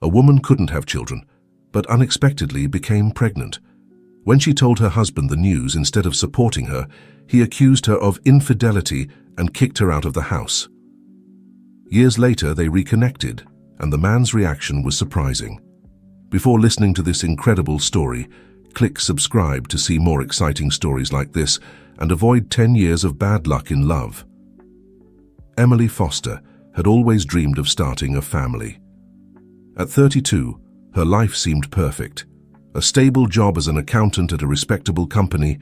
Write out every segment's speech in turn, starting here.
A woman couldn't have children, but unexpectedly became pregnant. When she told her husband the news instead of supporting her, he accused her of infidelity and kicked her out of the house. Years later, they reconnected, and the man's reaction was surprising. Before listening to this incredible story, click subscribe to see more exciting stories like this and avoid 10 years of bad luck in love. Emily Foster had always dreamed of starting a family. At 32, her life seemed perfect. A stable job as an accountant at a respectable company,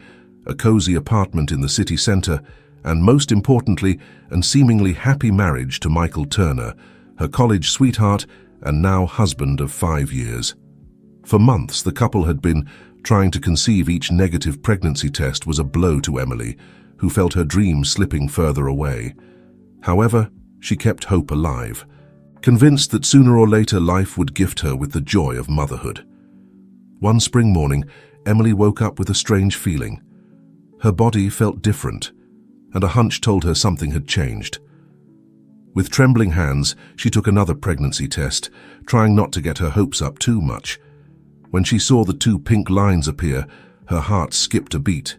a cozy apartment in the city center, and most importantly, a seemingly happy marriage to Michael Turner, her college sweetheart and now husband of 5 years. For months, the couple had been trying to conceive. Each negative pregnancy test was a blow to Emily, who felt her dreams slipping further away. However, she kept hope alive, convinced that sooner or later life would gift her with the joy of motherhood. One spring morning, Emily woke up with a strange feeling. Her body felt different, and a hunch told her something had changed. With trembling hands, she took another pregnancy test, trying not to get her hopes up too much. When she saw the 2 pink lines appear, her heart skipped a beat.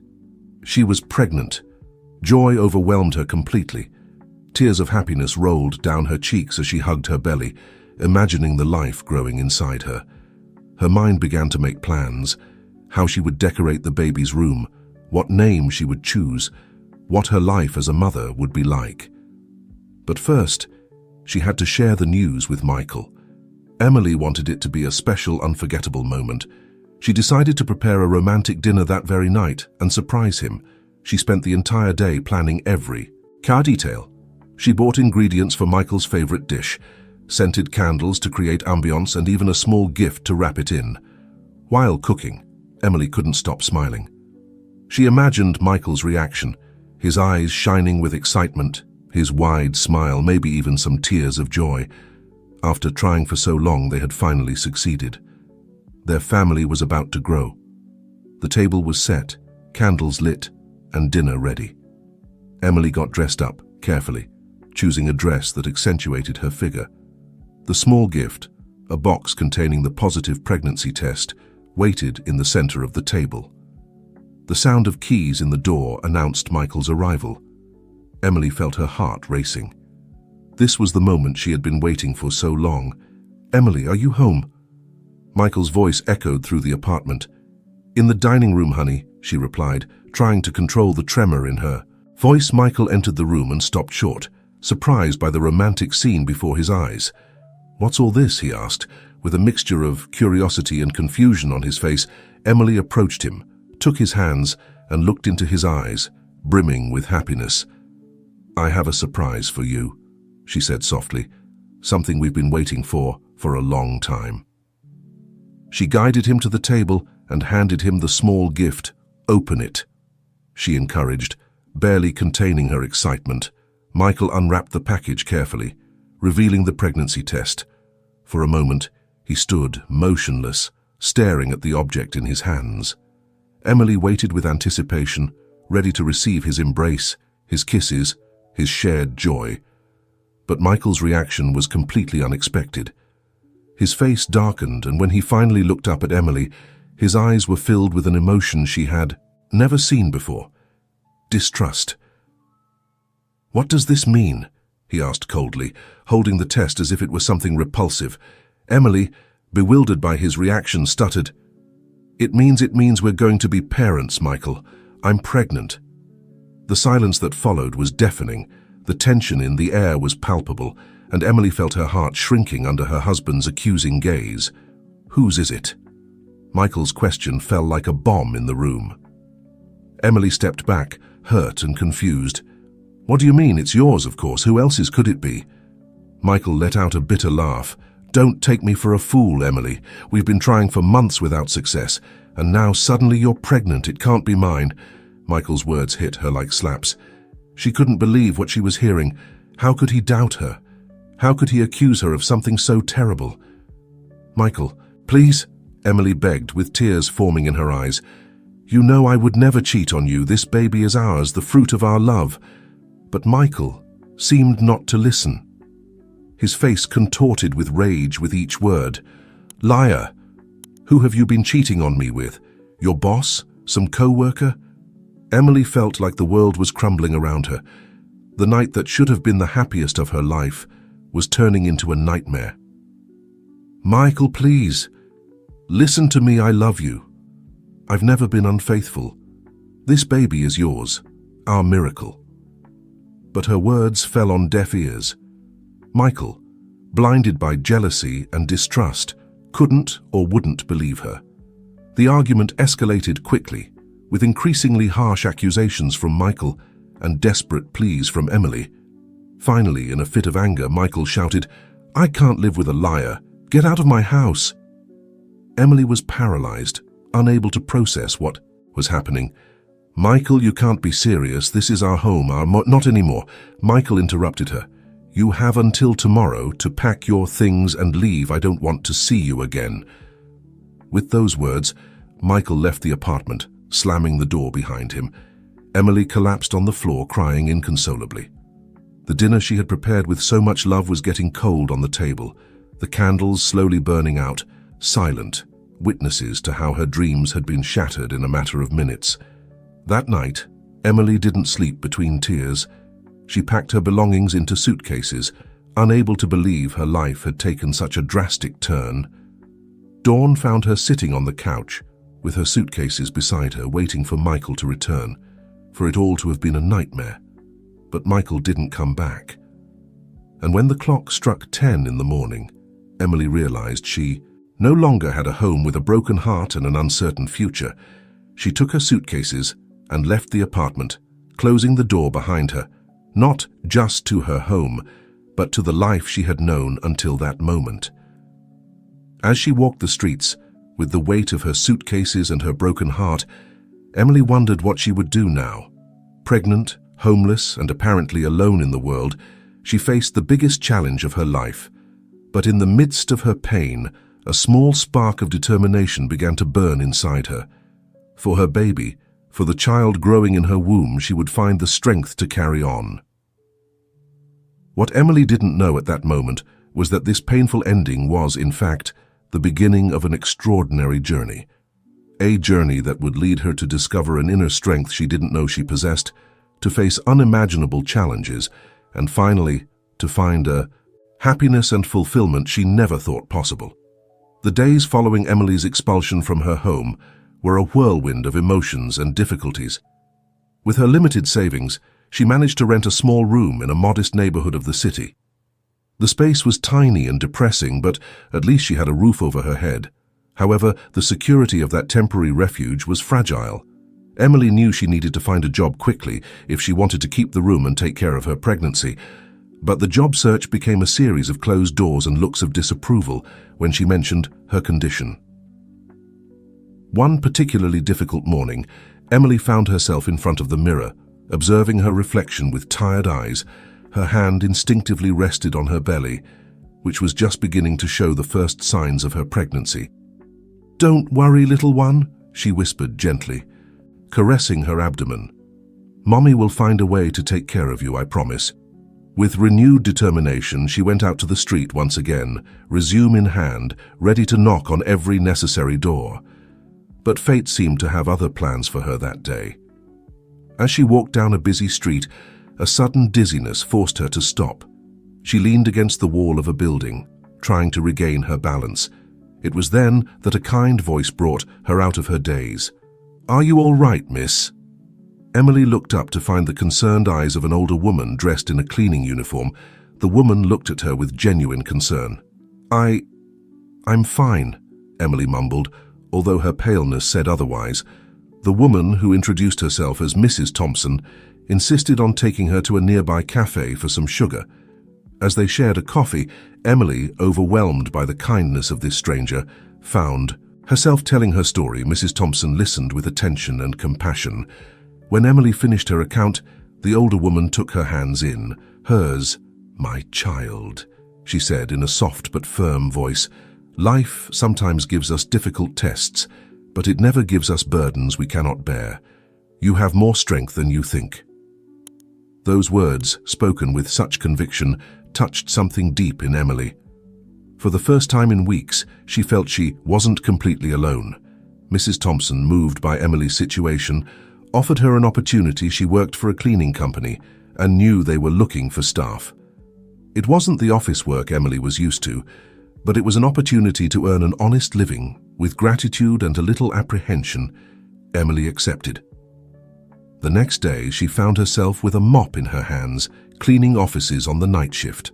She was pregnant. Joy overwhelmed her completely. Tears of happiness rolled down her cheeks as she hugged her belly, imagining the life growing inside her. Her mind began to make plans: how she would decorate the baby's room, what name she would choose, what her life as a mother would be like. But first, she had to share the news with Michael. Emily wanted it to be a special, unforgettable moment. She decided to prepare a romantic dinner that very night and surprise him. She spent the entire day planning every detail. She bought ingredients for Michael's favorite dish, scented candles to create ambiance, and even a small gift to wrap it in. While cooking, Emily couldn't stop smiling. She imagined Michael's reaction, his eyes shining with excitement, his wide smile, maybe even some tears of joy. After trying for so long, they had finally succeeded. Their family was about to grow. The table was set, candles lit, and dinner ready. Emily got dressed up carefully, choosing a dress that accentuated her figure. The small gift, a box containing the positive pregnancy test, waited in the center of the table. The sound of keys in the door announced Michael's arrival. Emily felt her heart racing. This was the moment she had been waiting for so long. "Emily, are you home?" Michael's voice echoed through the apartment. "In the dining room, honey," she replied, trying to control the tremor in her voice. Michael entered the room and stopped short, surprised by the romantic scene before his eyes. "What's all this?" he asked, with a mixture of curiosity and confusion on his face. Emily approached him, took his hands, and looked into his eyes, brimming with happiness. "I have a surprise for you," she said softly, "something we've been waiting for a long time." She guided him to the table and handed him the small gift. "Open it," she encouraged, barely containing her excitement. Michael unwrapped the package carefully, revealing the pregnancy test. For a moment, he stood motionless, staring at the object in his hands. Emily waited with anticipation, ready to receive his embrace, his kisses, his shared joy. But Michael's reaction was completely unexpected. His face darkened, and when he finally looked up at Emily, his eyes were filled with an emotion she had never seen before: distrust. "What does this mean?" he asked coldly, holding the test as if it was something repulsive. Emily, bewildered by his reaction, stuttered, It means we're going to be parents, Michael. I'm pregnant." The silence that followed was deafening. The tension in the air was palpable, and Emily felt her heart shrinking under her husband's accusing gaze. "Whose is it?" Michael's question fell like a bomb in the room. Emily stepped back, hurt and confused. "What do you mean? It's yours, of course. Who else's could it be?" Michael let out a bitter laugh. "Don't take me for a fool, Emily. We've been trying for months without success, and now suddenly you're pregnant. It can't be mine." Michael's words hit her like slaps. She couldn't believe what she was hearing. How could he doubt her? How could he accuse her of something so terrible? "Michael, please," Emily begged, with tears forming in her eyes. "You know I would never cheat on you. This baby is ours, the fruit of our love." But Michael seemed not to listen. his face contorted with rage with each word. "Liar! Who have you been cheating on me with? Your boss? Some co-worker?" Emily felt like the world was crumbling around her. The night that should have been the happiest of her life was turning into a nightmare. "Michael, please. Listen to me, I love you. I've never been unfaithful. This baby is yours, our miracle." But her words fell on deaf ears. Michael, blinded by jealousy and distrust, couldn't or wouldn't believe her. The argument escalated quickly, with increasingly harsh accusations from Michael and desperate pleas from Emily. Finally, in a fit of anger, Michael shouted, "I can't live with a liar. Get out of my house." Emily was paralyzed, unable to process what was happening. "Michael, you can't be serious. This is our home, not anymore." Michael interrupted her. "You have until tomorrow to pack your things and leave. I don't want to see you again." With those words, Michael left the apartment, slamming the door behind him. Emily collapsed on the floor, crying inconsolably. The dinner she had prepared with so much love was getting cold on the table, the candles slowly burning out, silent, witnesses to how her dreams had been shattered in a matter of minutes. That night, Emily didn't sleep between tears. She packed her belongings into suitcases, unable to believe her life had taken such a drastic turn. Dawn found her sitting on the couch, with her suitcases beside her, waiting for Michael to return, for it all to have been a nightmare. But Michael didn't come back. And when the clock struck 10 in the morning, Emily realized she no longer had a home with a broken heart and an uncertain future. She took her suitcases and left the apartment, closing the door behind her, not just to her home, but to the life she had known until that moment. As she walked the streets, with the weight of her suitcases and her broken heart, Emily wondered what she would do now. Pregnant, homeless, and apparently alone in the world, she faced the biggest challenge of her life. But in the midst of her pain, a small spark of determination began to burn inside her. For her baby, for the child growing in her womb, she would find the strength to carry on. What Emily didn't know at that moment was that this painful ending was, in fact, the beginning of an extraordinary journey. A journey that would lead her to discover an inner strength she didn't know she possessed, to face unimaginable challenges, and finally, to find a happiness and fulfillment she never thought possible. The days following Emily's expulsion from her home were a whirlwind of emotions and difficulties. With her limited savings, she managed to rent a small room in a modest neighborhood of the city. The space was tiny and depressing, but at least she had a roof over her head. However, the security of that temporary refuge was fragile. Emily knew she needed to find a job quickly if she wanted to keep the room and take care of her pregnancy. But the job search became a series of closed doors and looks of disapproval when she mentioned her condition. One particularly difficult morning, Emily found herself in front of the mirror, observing her reflection with tired eyes. Her hand instinctively rested on her belly, which was just beginning to show the first signs of her pregnancy. "Don't worry, little one," she whispered gently, caressing her abdomen. "Mommy will find a way to take care of you, I promise." With renewed determination, she went out to the street once again, resume in hand, ready to knock on every necessary door. But fate seemed to have other plans for her that day. As she walked down a busy street, a sudden dizziness forced her to stop. She leaned against the wall of a building, trying to regain her balance. It was then that a kind voice brought her out of her daze. "Are you all right, miss?" Emily looked up to find the concerned eyes of an older woman dressed in a cleaning uniform. The woman looked at her with genuine concern. I'm fine," Emily mumbled, although her paleness said otherwise. The woman, who introduced herself as Mrs. Thompson, insisted on taking her to a nearby cafe for some sugar. As they shared a coffee, Emily, overwhelmed by the kindness of this stranger, found herself telling her story. Mrs. Thompson listened with attention and compassion. When Emily finished her account, the older woman took her hands in hers. "My child," she said in a soft but firm voice, "life sometimes gives us difficult tests, but it never gives us burdens we cannot bear. You have more strength than you think." Those words, spoken with such conviction, touched something deep in Emily. For the first time in weeks, she felt she wasn't completely alone. Mrs. Thompson, moved by Emily's situation, offered her an opportunity. She worked for a cleaning company and knew they were looking for staff. It wasn't the office work Emily was used to, but it was an opportunity to earn an honest living. With gratitude and a little apprehension, Emily accepted. The next day, she found herself with a mop in her hands, cleaning offices on the night shift.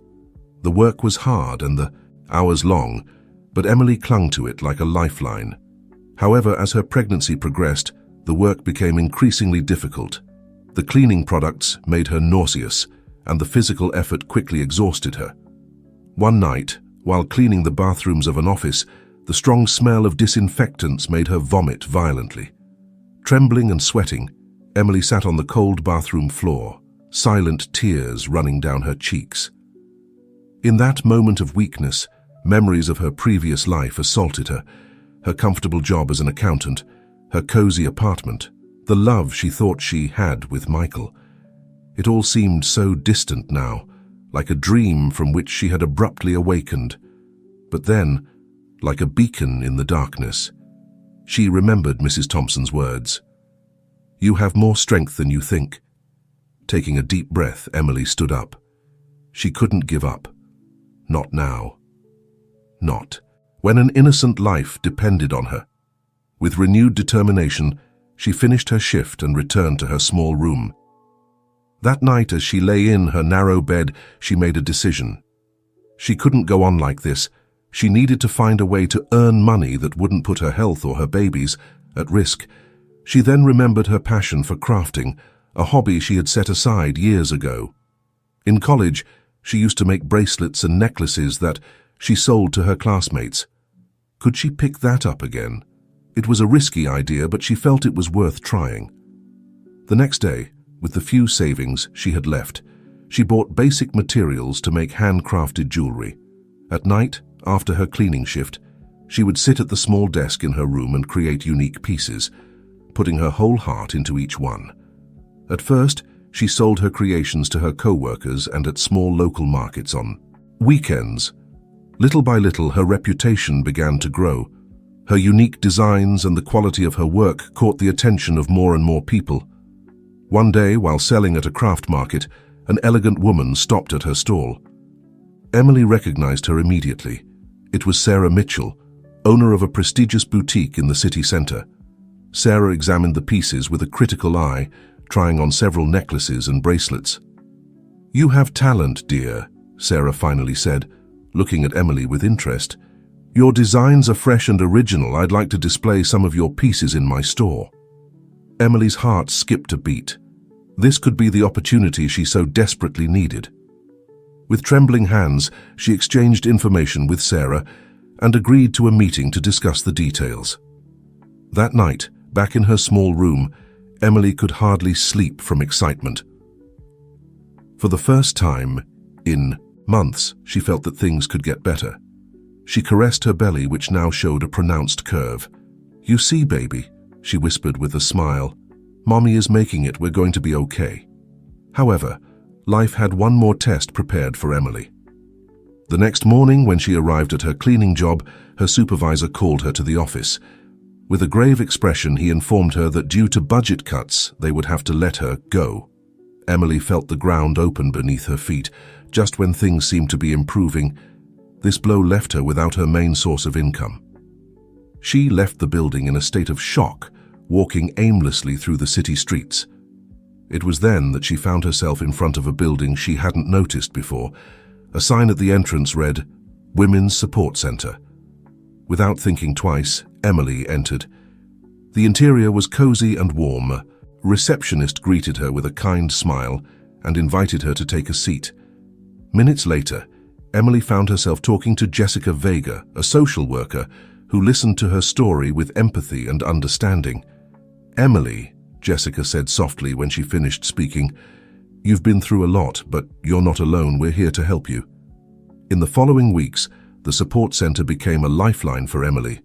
The work was hard and the hours long, but Emily clung to it like a lifeline. However, as her pregnancy progressed, the work became increasingly difficult. The cleaning products made her nauseous, and the physical effort quickly exhausted her. One night, while cleaning the bathrooms of an office, the strong smell of disinfectants made her vomit violently. Trembling and sweating, Emily sat on the cold bathroom floor, silent tears running down her cheeks. In that moment of weakness, memories of her previous life assaulted her: her comfortable job as an accountant, her cozy apartment, the love she thought she had with Michael. It all seemed so distant now, like a dream from which she had abruptly awakened. But then, like a beacon in the darkness, she remembered Mrs. Thompson's words. "You have more strength than you think." Taking a deep breath, Emily stood up. She couldn't give up. Not now. Not when an innocent life depended on her. With renewed determination, she finished her shift and returned to her small room. That night, as she lay in her narrow bed, she made a decision. She couldn't go on like this. She needed to find a way to earn money that wouldn't put her health or her babies at risk. She then remembered her passion for crafting, a hobby she had set aside years ago. In college, she used to make bracelets and necklaces that she sold to her classmates. Could she pick that up again? It was a risky idea, but she felt it was worth trying. The next day, with the few savings she had left, she bought basic materials to make handcrafted jewelry. At night, after her cleaning shift, she would sit at the small desk in her room and create unique pieces, putting her whole heart into each one. At first, she sold her creations to her co-workers and at small local markets on weekends. Little by little, her reputation began to grow. Her unique designs and the quality of her work caught the attention of more and more people. One day, while selling at a craft market, an elegant woman stopped at her stall. Emily recognized her immediately. It was Sarah Mitchell, owner of a prestigious boutique in the city center. Sarah examined the pieces with a critical eye, trying on several necklaces and bracelets. "You have talent, dear," Sarah finally said, looking at Emily with interest. "Your designs are fresh and original. I'd like to display some of your pieces in my store." Emily's heart skipped a beat. This could be the opportunity she so desperately needed. With trembling hands, she exchanged information with Sarah and agreed to a meeting to discuss the details. That night, back in her small room, Emily could hardly sleep from excitement. For the first time in months, she felt that things could get better. She caressed her belly, which now showed a pronounced curve. "You see, baby," she whispered with a smile, "Mommy is making it. We're going to be okay." However, life had one more test prepared for Emily. The next morning, when she arrived at her cleaning job, her supervisor called her to the office. With a grave expression, he informed her that due to budget cuts, they would have to let her go. Emily felt the ground open beneath her feet. Just when things seemed to be improving, this blow left her without her main source of income. She left the building in a state of shock, walking aimlessly through the city streets. It was then that she found herself in front of a building she hadn't noticed before. A sign at the entrance read, "Women's Support Center." Without thinking twice, Emily entered. The interior was cozy and warm. A receptionist greeted her with a kind smile and invited her to take a seat. Minutes later, Emily found herself talking to Jessica Vega, a social worker, who listened to her story with empathy and understanding. "Emily," Jessica said softly when she finished speaking, "you've been through a lot, but you're not alone. We're here to help you." In the following weeks, the support center became a lifeline for Emily.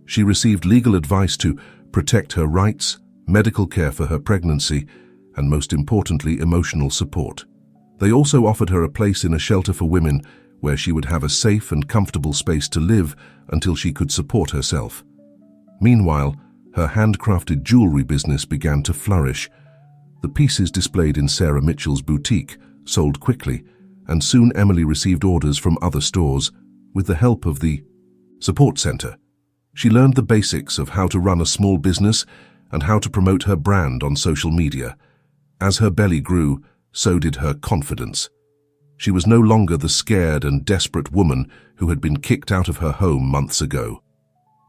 She received legal advice to protect her rights, medical care for her pregnancy, and most importantly, emotional support. They also offered her a place in a shelter for women where she would have a safe and comfortable space to live until she could support herself. Meanwhile, her handcrafted jewelry business began to flourish. The pieces displayed in Sarah Mitchell's boutique sold quickly, and soon Emily received orders from other stores. With the help of the support center, she learned the basics of how to run a small business and how to promote her brand on social media. As her belly grew, so did her confidence. She was no longer the scared and desperate woman who had been kicked out of her home months ago.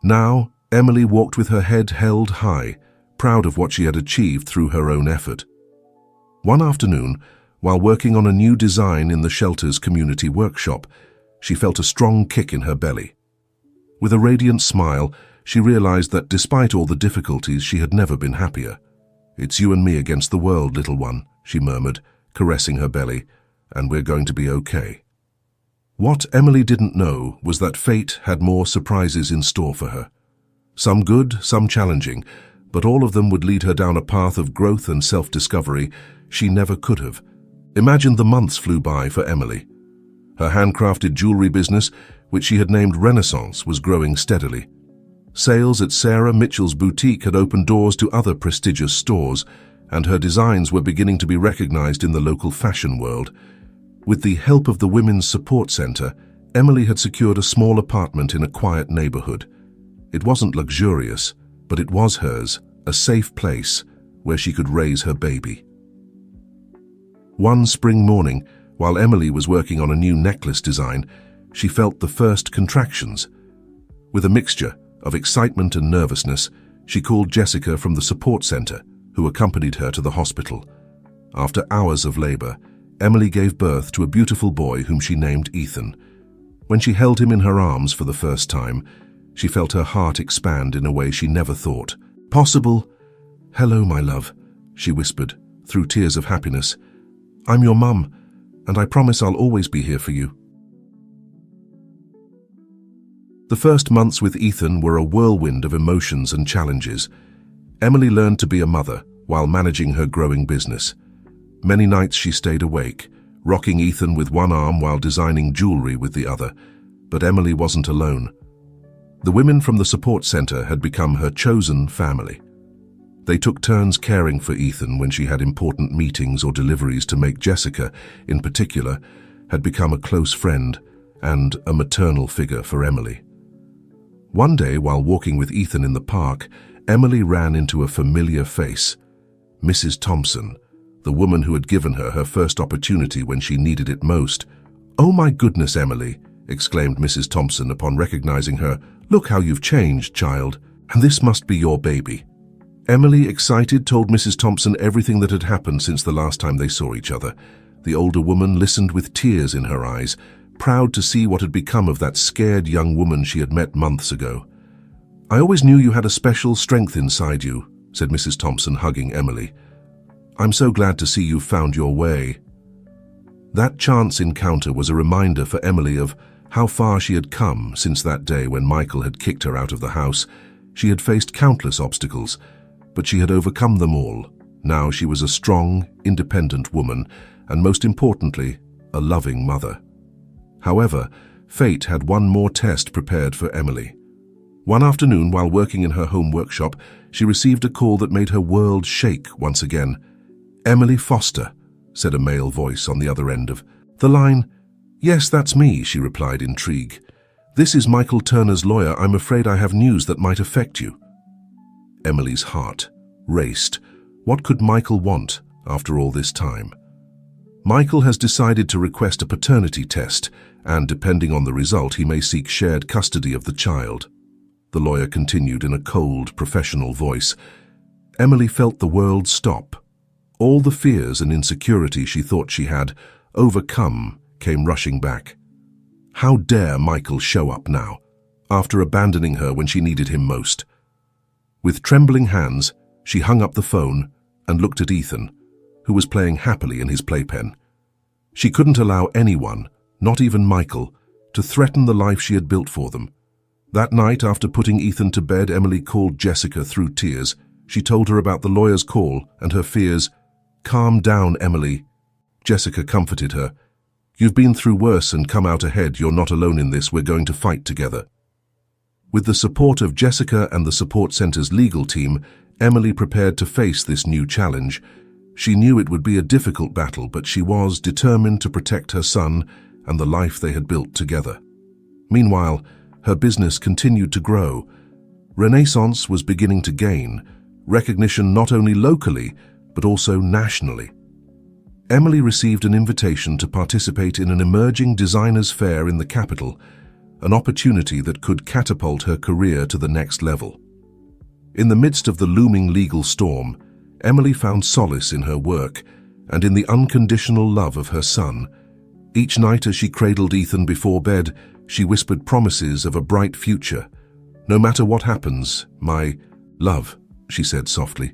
Now, Emily walked with her head held high, proud of what she had achieved through her own effort. One afternoon, while working on a new design in the shelter's community workshop, she felt a strong kick in her belly. With a radiant smile, she realized that despite all the difficulties, she had never been happier. "It's you and me against the world, little one," she murmured, caressing her belly, "and we're going to be okay." What Emily didn't know was that fate had more surprises in store for her. Some good, some challenging, but all of them would lead her down a path of growth and self-discovery she never could have. Imagine the months flew by for Emily. Her handcrafted jewelry business, which she had named Renaissance, was growing steadily. Sales at Sarah Mitchell's boutique had opened doors to other prestigious stores, and her designs were beginning to be recognized in the local fashion world. With the help of the Women's Support Center, Emily had secured a small apartment in a quiet neighborhood. It wasn't luxurious, but it was hers, a safe place where she could raise her baby. One spring morning, while Emily was working on a new necklace design, she felt the first contractions. With a mixture of excitement and nervousness, she called Jessica from the support center, who accompanied her to the hospital. After hours of labor, Emily gave birth to a beautiful boy whom she named Ethan. When she held him in her arms for the first time, she felt her heart expand in a way she never thought possible. "Hello, my love," she whispered, through tears of happiness. "I'm your mum, and I promise I'll always be here for you." The first months with Ethan were a whirlwind of emotions and challenges. Emily learned to be a mother while managing her growing business. Many nights she stayed awake, rocking Ethan with one arm while designing jewelry with the other. But Emily wasn't alone. The women from the support center had become her chosen family. They took turns caring for Ethan when she had important meetings or deliveries to make. Jessica, in particular, had become a close friend and a maternal figure for Emily. One day, while walking with Ethan in the park, Emily ran into a familiar face. Mrs. Thompson, the woman who had given her her first opportunity when she needed it most. "Oh my goodness, Emily," exclaimed Mrs. Thompson upon recognizing her. "Look how you've changed, child, and this must be your baby." Emily, excited, told Mrs. Thompson everything that had happened since the last time they saw each other. The older woman listened with tears in her eyes, proud to see what had become of that scared young woman she had met months ago. "I always knew you had a special strength inside you," said Mrs. Thompson, hugging Emily. "I'm so glad to see you've found your way." That chance encounter was a reminder for Emily of how far she had come since that day when Michael had kicked her out of the house. She had faced countless obstacles, but she had overcome them all. Now she was a strong, independent woman, and most importantly, a loving mother. However, fate had one more test prepared for Emily. One afternoon, while working in her home workshop, she received a call that made her world shake once again. "Emily Foster," said a male voice on the other end of the line. "Yes, that's me," she replied, intrigued. "This is Michael Turner's lawyer. I'm afraid I have news that might affect you." Emily's heart raced. What could Michael want after all this time? "Michael has decided to request a paternity test, and depending on the result, he may seek shared custody of the child," the lawyer continued in a cold, professional voice. Emily felt the world stop. All the fears and insecurity she thought she had overcome came rushing back. How dare Michael show up now, after abandoning her when she needed him most? With trembling hands, she hung up the phone and looked at Ethan, who was playing happily in his playpen. She couldn't allow anyone, not even Michael, to threaten the life she had built for them. That night, after putting Ethan to bed, Emily called Jessica through tears. She told her about the lawyer's call and her fears. "Calm down, Emily," Jessica comforted her. "You've been through worse and come out ahead. You're not alone in this. We're going to fight together." With the support of Jessica and the support center's legal team, Emily prepared to face this new challenge. She knew it would be a difficult battle, but she was determined to protect her son and the life they had built together. Meanwhile, her business continued to grow. Renaissance was beginning to gain recognition not only locally, but also nationally. Emily received an invitation to participate in an emerging designers fair in the capital, an opportunity that could catapult her career to the next level. In the midst of the looming legal storm, Emily found solace in her work and in the unconditional love of her son. Each night as she cradled Ethan before bed, she whispered promises of a bright future. "No matter what happens, my love," she said softly,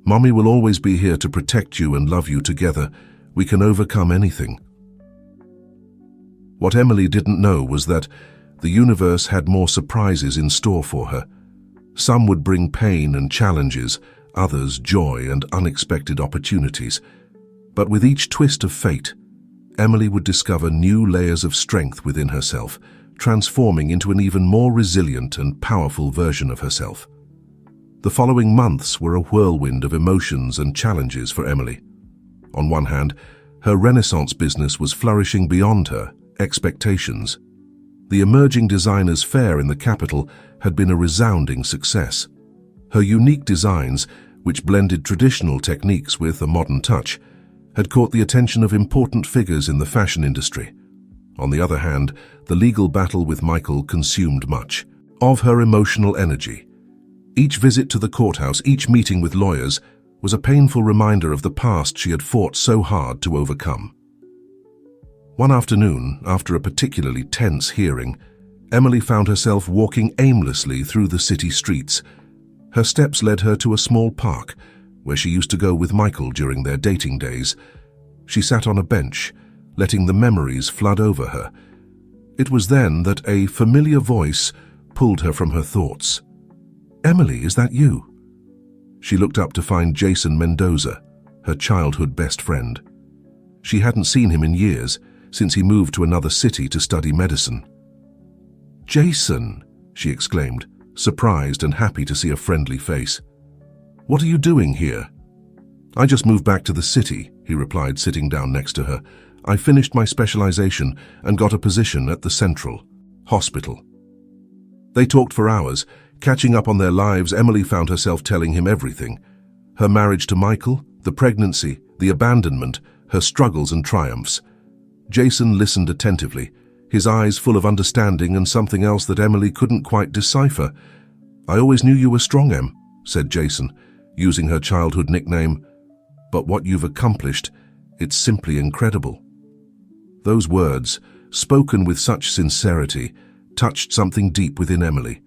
"Mommy will always be here to protect you and love you together. We can overcome anything." What Emily didn't know was that the universe had more surprises in store for her. Some would bring pain and challenges, others joy and unexpected opportunities. But with each twist of fate, Emily would discover new layers of strength within herself, transforming into an even more resilient and powerful version of herself. The following months were a whirlwind of emotions and challenges for Emily. On one hand, her Renaissance business was flourishing beyond her expectations. The emerging designers fair in the capital had been a resounding success. Her unique designs, which blended traditional techniques with a modern touch, had caught the attention of important figures in the fashion industry. On the other hand, the legal battle with Michael consumed much of her emotional energy. Each visit to the courthouse, each meeting with lawyers, was a painful reminder of the past she had fought so hard to overcome. One afternoon, after a particularly tense hearing, Emily found herself walking aimlessly through the city streets. Her steps led her to a small park, where she used to go with Michael during their dating days. She sat on a bench, letting the memories flood over her. It was then that a familiar voice pulled her from her thoughts. "Emily, is that you?" She looked up to find Jason Mendoza, her childhood best friend. She hadn't seen him in years, since he moved to another city to study medicine. "Jason," she exclaimed, surprised and happy to see a friendly face. "What are you doing here?" "I just moved back to the city," he replied, sitting down next to her. "I finished my specialization and got a position at the Central Hospital." They talked for hours, catching up on their lives. Emily found herself telling him everything. Her marriage to Michael, the pregnancy, the abandonment, her struggles and triumphs. Jason listened attentively, his eyes full of understanding and something else that Emily couldn't quite decipher. "I always knew you were strong, Em," said Jason, using her childhood nickname. "But what you've accomplished, it's simply incredible." Those words, spoken with such sincerity, touched something deep within Emily.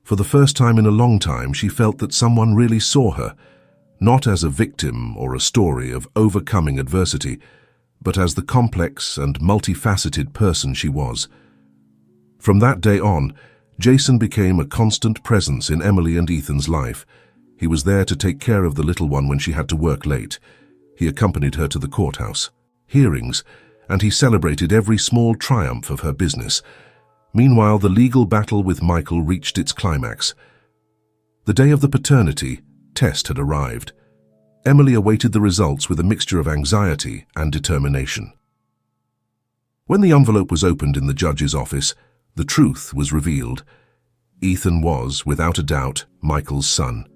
For the first time in a long time, she felt that someone really saw her, not as a victim or a story of overcoming adversity, but as the complex and multifaceted person she was. From that day on, Jason became a constant presence in Emily and Ethan's life. He was there to take care of the little one when she had to work late. He accompanied her to the courthouse, hearings, and he celebrated every small triumph of her business. Meanwhile, the legal battle with Michael reached its climax. The day of the paternity test had arrived. Emily awaited the results with a mixture of anxiety and determination. When the envelope was opened in the judge's office, the truth was revealed. Ethan was, without a doubt, Michael's son.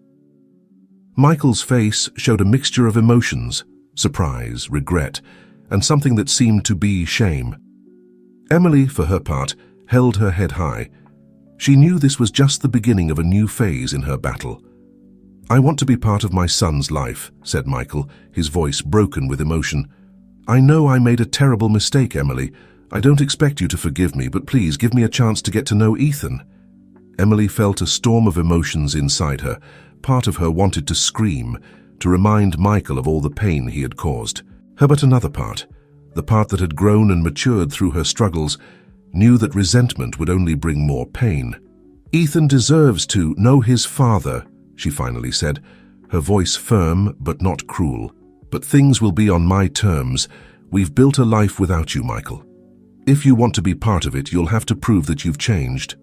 Michael's face showed a mixture of emotions, surprise, regret, and something that seemed to be shame. Emily, for her part, held her head high. She knew this was just the beginning of a new phase in her battle. "I want to be part of my son's life," said Michael, his voice broken with emotion. "I know I made a terrible mistake, Emily. I don't expect you to forgive me, but please give me a chance to get to know Ethan." Emily felt a storm of emotions inside her. Part of her wanted to scream, to remind Michael of all the pain he had caused. But another part, the part that had grown and matured through her struggles, knew that resentment would only bring more pain. "Ethan deserves to know his father," she finally said, her voice firm but not cruel. "But things will be on my terms. "We've built a life without you, Michael. If you want to be part of it, you'll have to prove that you've changed."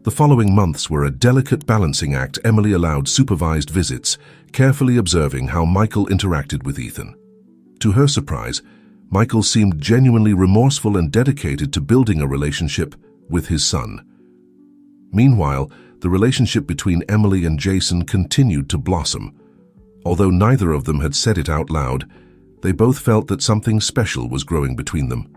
The following months were a delicate balancing act. Emily allowed supervised visits, carefully observing how Michael interacted with Ethan. To her surprise, Michael seemed genuinely remorseful and dedicated to building a relationship with his son. Meanwhile, the relationship between Emily and Jason continued to blossom. Although neither of them had said it out loud, they both felt that something special was growing between them.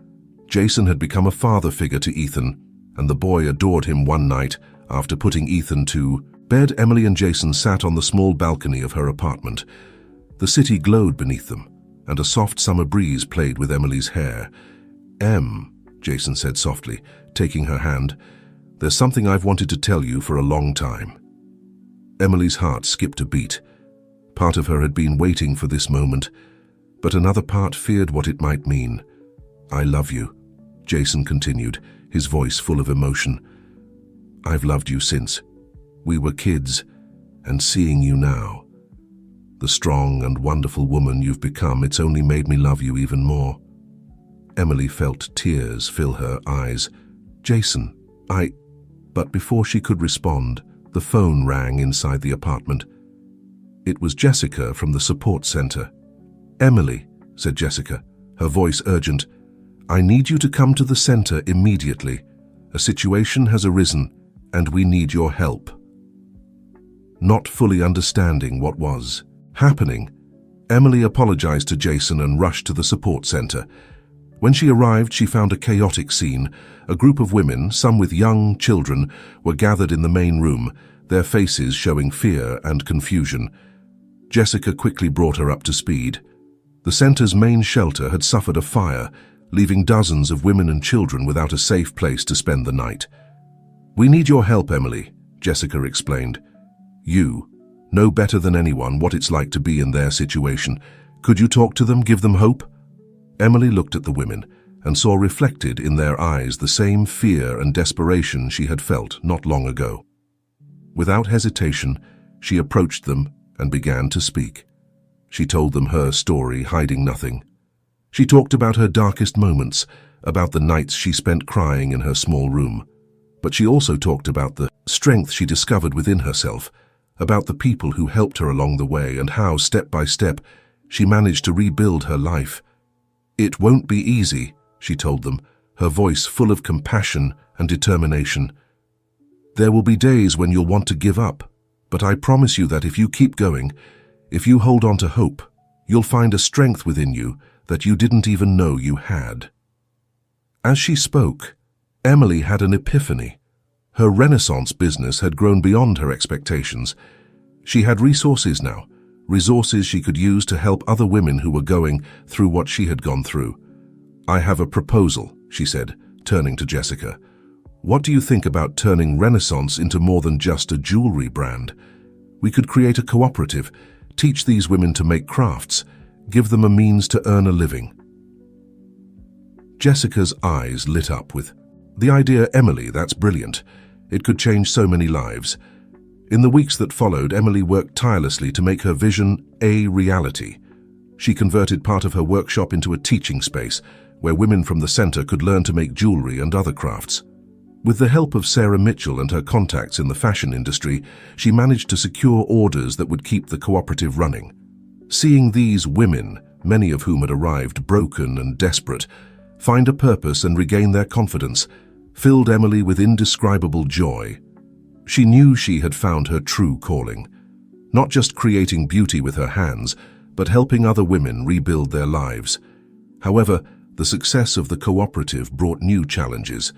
Jason had become a father figure to Ethan, and the boy adored him. One night, after putting Ethan to bed, Emily and Jason sat on the small balcony of her apartment. The city glowed beneath them, and a soft summer breeze played with Emily's hair. Jason said softly, taking her hand, "There's something I've wanted to tell you for a long time." Emily's heart skipped a beat. Part of her had been waiting for this moment, but another part feared what it might mean. "I love you," Jason continued, his voice full of emotion. "I've loved you since we were kids, and seeing you now, the strong and wonderful woman you've become, it's only made me love you even more." Emily felt tears fill her eyes. "Jason, But before she could respond, the phone rang inside the apartment. It was Jessica from the support center. "Emily," said Jessica, her voice urgent, "I need you to come to the center immediately. A situation has arisen, and we need your help." Not fully understanding what was happening, Emily apologized to Jason and rushed to the support center. When she arrived, she found a chaotic scene. A group of women, some with young children, were gathered in the main room, their faces showing fear and confusion. Jessica quickly brought her up to speed. The center's main shelter had suffered a fire, leaving dozens of women and children without a safe place to spend the night. "We need your help, Emily," Jessica explained. "You know better than anyone what it's like to be in their situation. Could you talk to them, give them hope?" Emily looked at the women and saw reflected in their eyes the same fear and desperation she had felt not long ago. Without hesitation, she approached them and began to speak. She told them her story, hiding nothing. She talked about her darkest moments, about the nights she spent crying in her small room. But she also talked about the strength she discovered within herself, about the people who helped her along the way, and how, step by step, she managed to rebuild her life. "It won't be easy," she told them, her voice full of compassion and determination. "There will be days when you'll want to give up, but I promise you that if you keep going, if you hold on to hope, you'll find a strength within you that you didn't even know you had." As she spoke, Emily had an epiphany. Her Renaissance business had grown beyond her expectations. She had resources now, resources she could use to help other women who were going through what she had gone through. "I have a proposal," she said, turning to Jessica. "What do you think about turning Renaissance into more than just a jewelry brand? We could create a cooperative, teach these women to make crafts, give them a means to earn a living." Jessica's eyes lit up with the idea. "Emily, that's brilliant. It could change so many lives." In the weeks that followed, Emily worked tirelessly to make her vision a reality. She converted part of her workshop into a teaching space where women from the center could learn to make jewelry and other crafts. With the help of Sarah Mitchell and her contacts in the fashion industry, she managed to secure orders that would keep the cooperative running. Seeing these women, many of whom had arrived broken and desperate, find a purpose and regain their confidence, filled Emily with indescribable joy. She knew she had found her true calling, not just creating beauty with her hands, but helping other women rebuild their lives. However, the success of the cooperative brought new challenges.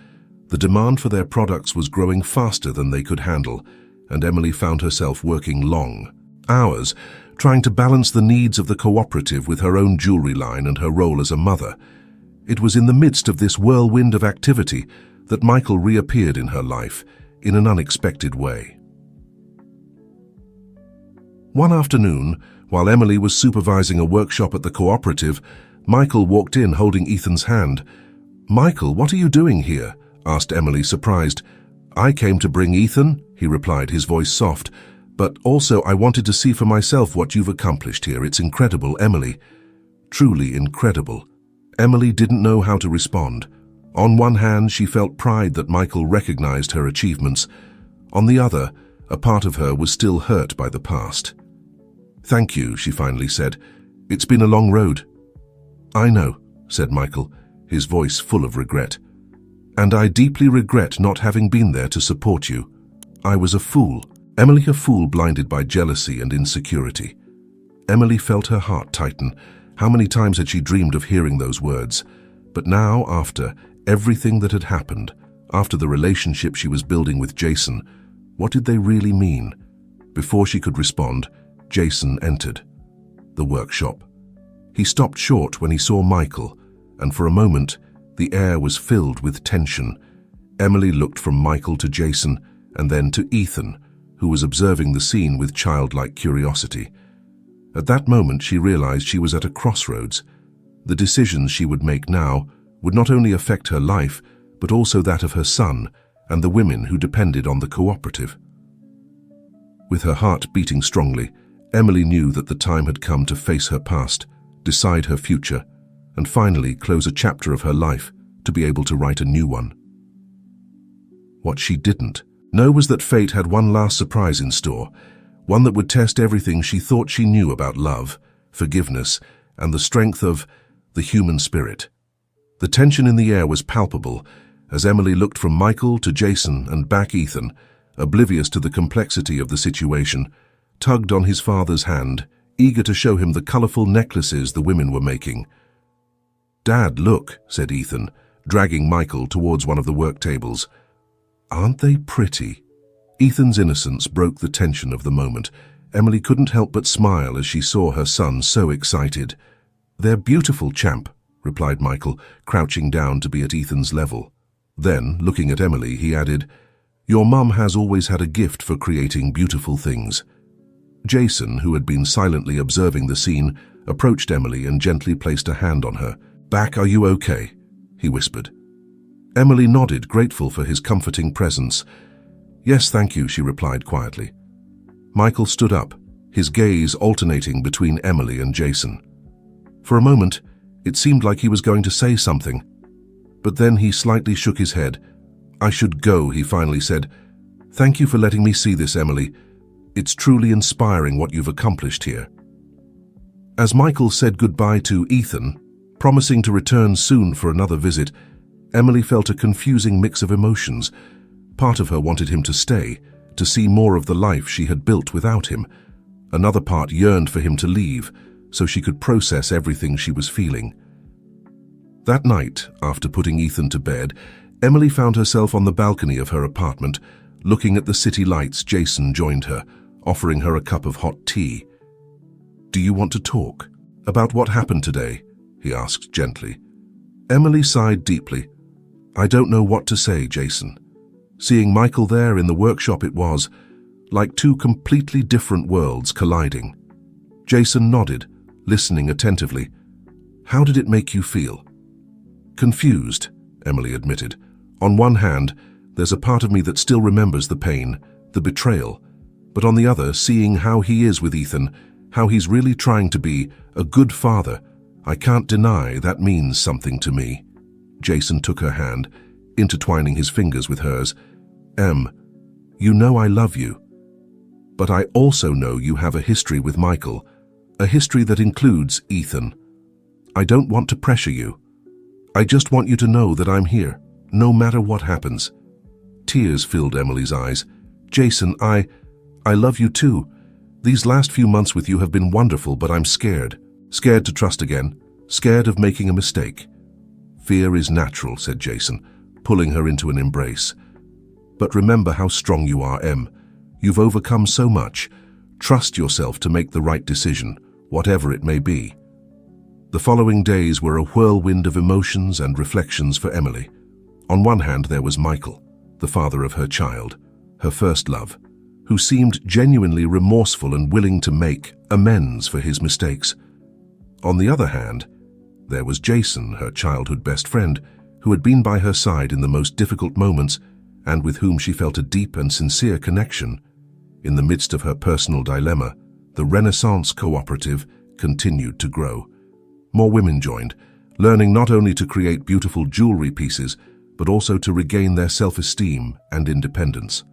The demand for their products was growing faster than they could handle, and Emily found herself working long hours, trying to balance the needs of the cooperative with her own jewelry line and her role as a mother. It was in the midst of this whirlwind of activity that Michael reappeared in her life in an unexpected way. One afternoon, while Emily was supervising a workshop at the cooperative, Michael walked in holding Ethan's hand. "Michael, what are you doing here?" asked Emily, surprised. "I came to bring Ethan," he replied, his voice soft. "But also I wanted to see for myself what you've accomplished here. It's incredible, Emily." truly incredible. Emily didn't know how to respond. On one hand, she felt pride that Michael recognized her achievements. On the other, a part of her was still hurt by the past. "Thank you," she finally said. "It's been a long road." "I know," said Michael, his voice full of regret. "And I deeply regret not having been there to support you. I was a fool." Emily, a fool blinded by jealousy and insecurity. Emily felt her heart tighten. How many times had she dreamed of hearing those words? But now, after everything that had happened, after the relationship she was building with Jason, what did they really mean? Before she could respond, Jason entered the workshop. He stopped short when he saw Michael, and for a moment, the air was filled with tension. Emily looked from Michael to Jason, and then to Ethan, who was observing the scene with childlike curiosity. At that moment, she realized she was at a crossroads. The decisions she would make now would not only affect her life, but also that of her son and the women who depended on the cooperative. With her heart beating strongly, Emily knew that the time had come to face her past, decide her future, and finally close a chapter of her life to be able to write a new one. What she didn't know was that fate had one last surprise in store, one that would test everything she thought she knew about love, forgiveness, and the strength of the human spirit. The tension in the air was palpable as Emily looked from Michael to Jason and back Ethan, oblivious to the complexity of the situation, tugged on his father's hand, eager to show him the colorful necklaces the women were making. "Dad, look," said Ethan, dragging Michael towards one of the work tables. "Aren't they pretty?" Ethan's innocence broke the tension of the moment. Emily couldn't help but smile as she saw her son so excited. "They're beautiful, champ," replied Michael, crouching down to be at Ethan's level. Then, looking at Emily, he added, "Your mum has always had a gift for creating beautiful things." Jason, who had been silently observing the scene, approached Emily and gently placed a hand on her. "Back, are you okay?" he whispered. Emily nodded, grateful for his comforting presence. "Yes, thank you," she replied quietly. Michael stood up, his gaze alternating between Emily and Jason. For a moment, it seemed like he was going to say something, but then he slightly shook his head. "I should go," he finally said. "Thank you for letting me see this, Emily. It's truly inspiring what you've accomplished here." As Michael said goodbye to Ethan, promising to return soon for another visit, Emily felt a confusing mix of emotions. Part of her wanted him to stay, to see more of the life she had built without him. Another part yearned for him to leave, so she could process everything she was feeling. That night, after putting Ethan to bed, Emily found herself on the balcony of her apartment, looking at the city lights. Jason joined her, offering her a cup of hot tea. "Do you want to talk about what happened today?" he asked gently. Emily sighed deeply. "I don't know what to say, Jason." Seeing Michael there in the workshop, it was like two completely different worlds colliding. Jason nodded, listening attentively. "How did it make you feel?" "Confused," Emily admitted. "On one hand, there's a part of me that still remembers the pain, the betrayal. But on the other, seeing how he is with Ethan, how he's really trying to be a good father, I can't deny that means something to me." Jason took her hand, intertwining his fingers with hers. You know I love you. But I also know you have a history with Michael, a history that includes Ethan. I don't want to pressure you. I just want you to know that I'm here, no matter what happens." Tears filled Emily's eyes. "Jason, I love you too. These last few months with you have been wonderful, but I'm scared. Scared to trust again, scared of making a mistake." "Fear is natural," said Jason, pulling her into an embrace. "But remember how strong you are, Em. You've overcome so much. Trust yourself to make the right decision, whatever it may be." The following days were a whirlwind of emotions and reflections for Emily. On one hand, there was Michael, the father of her child, her first love, who seemed genuinely remorseful and willing to make amends for his mistakes. On the other hand, there was Jason, her childhood best friend, who had been by her side in the most difficult moments and with whom she felt a deep and sincere connection. In the midst of her personal dilemma, the Renaissance Cooperative continued to grow. More women joined, learning not only to create beautiful jewelry pieces, but also to regain their self-esteem and independence.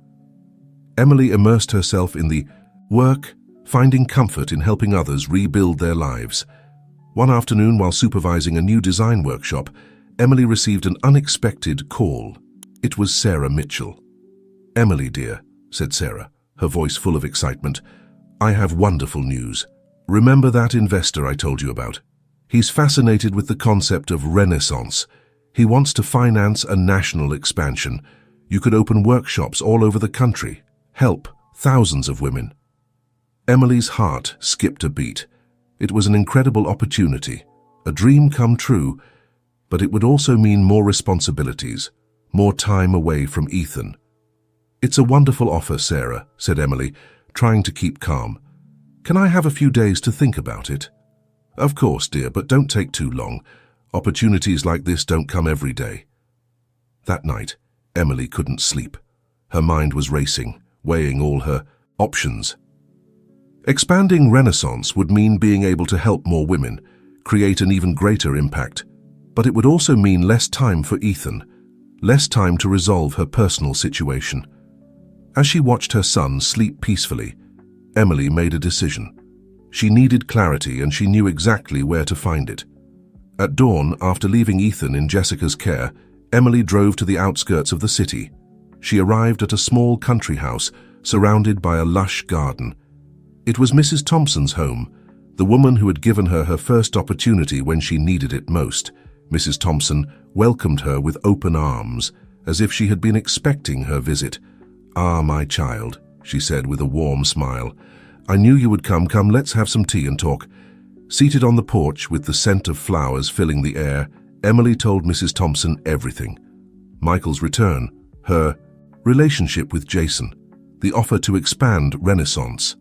Emily immersed herself in the work, finding comfort in helping others rebuild their lives. One afternoon, while supervising a new design workshop, Emily received an unexpected call. It was Sarah Mitchell. "Emily, dear," said Sarah, her voice full of excitement, "I have wonderful news. Remember that investor I told you about? He's fascinated with the concept of Renaissance. He wants to finance a national expansion. You could open workshops all over the country, help thousands of women." Emily's heart skipped a beat. It was an incredible opportunity, a dream come true, but it would also mean more responsibilities, more time away from Ethan. "It's a wonderful offer, Sarah," said Emily, trying to keep calm. "Can I have a few days to think about it?" "Of course, dear, but don't take too long. Opportunities like this don't come every day." That night, Emily couldn't sleep. Her mind was racing, weighing all her options. Expanding Renaissance would mean being able to help more women, create an even greater impact. But it would also mean less time for Ethan, less time to resolve her personal situation. As she watched her son sleep peacefully, Emily made a decision. She needed clarity, and she knew exactly where to find it. At dawn, after leaving Ethan in Jessica's care, Emily drove to the outskirts of the city. She arrived at a small country house surrounded by a lush garden. It was Mrs. Thompson's home, the woman who had given her her first opportunity when she needed it most. Mrs. Thompson welcomed her with open arms, as if she had been expecting her visit. "Ah, my child," she said with a warm smile. "I knew you would come. Come, let's have some tea and talk." Seated on the porch with the scent of flowers filling the air, Emily told Mrs. Thompson everything. Michael's return, her relationship with Jason, the offer to expand Renaissance.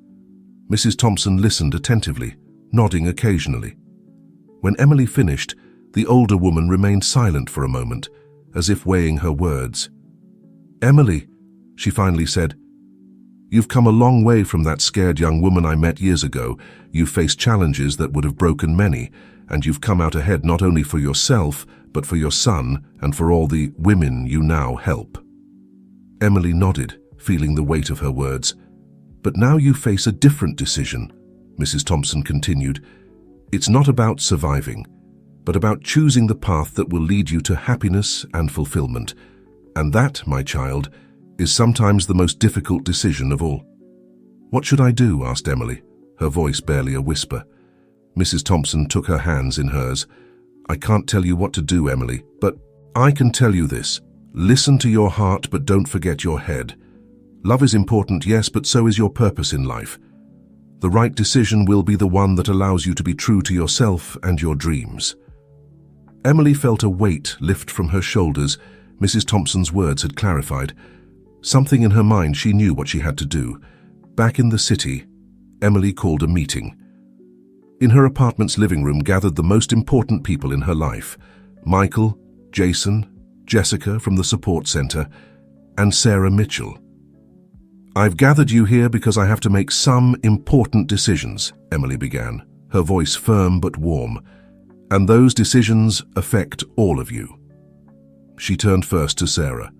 Mrs. Thompson listened attentively, nodding occasionally. When Emily finished, the older woman remained silent for a moment, as if weighing her words. "Emily," she finally said, "you've come a long way from that scared young woman I met years ago. You've faced challenges that would have broken many, and you've come out ahead not only for yourself, but for your son and for all the women you now help." Emily nodded, feeling the weight of her words. "But now you face a different decision," Mrs. Thompson continued. "It's not about surviving, but about choosing the path that will lead you to happiness and fulfillment. And that, my child, is sometimes the most difficult decision of all." "What should I do?" asked Emily, her voice barely a whisper. Mrs. Thompson took her hands in hers. "I can't tell you what to do, Emily, but I can tell you this. Listen to your heart, but don't forget your head. Love is important, yes, but so is your purpose in life. The right decision will be the one that allows you to be true to yourself and your dreams." Emily felt a weight lift from her shoulders. Mrs. Thompson's words had clarified. Something in her mind, she knew what she had to do. Back in the city, Emily called a meeting. In her apartment's living room gathered the most important people in her life: Michael, Jason, Jessica from the support center, and Sarah Mitchell. "I've gathered you here because I have to make some important decisions," Emily began, her voice firm but warm. "And those decisions affect all of you." She turned first to Sarah.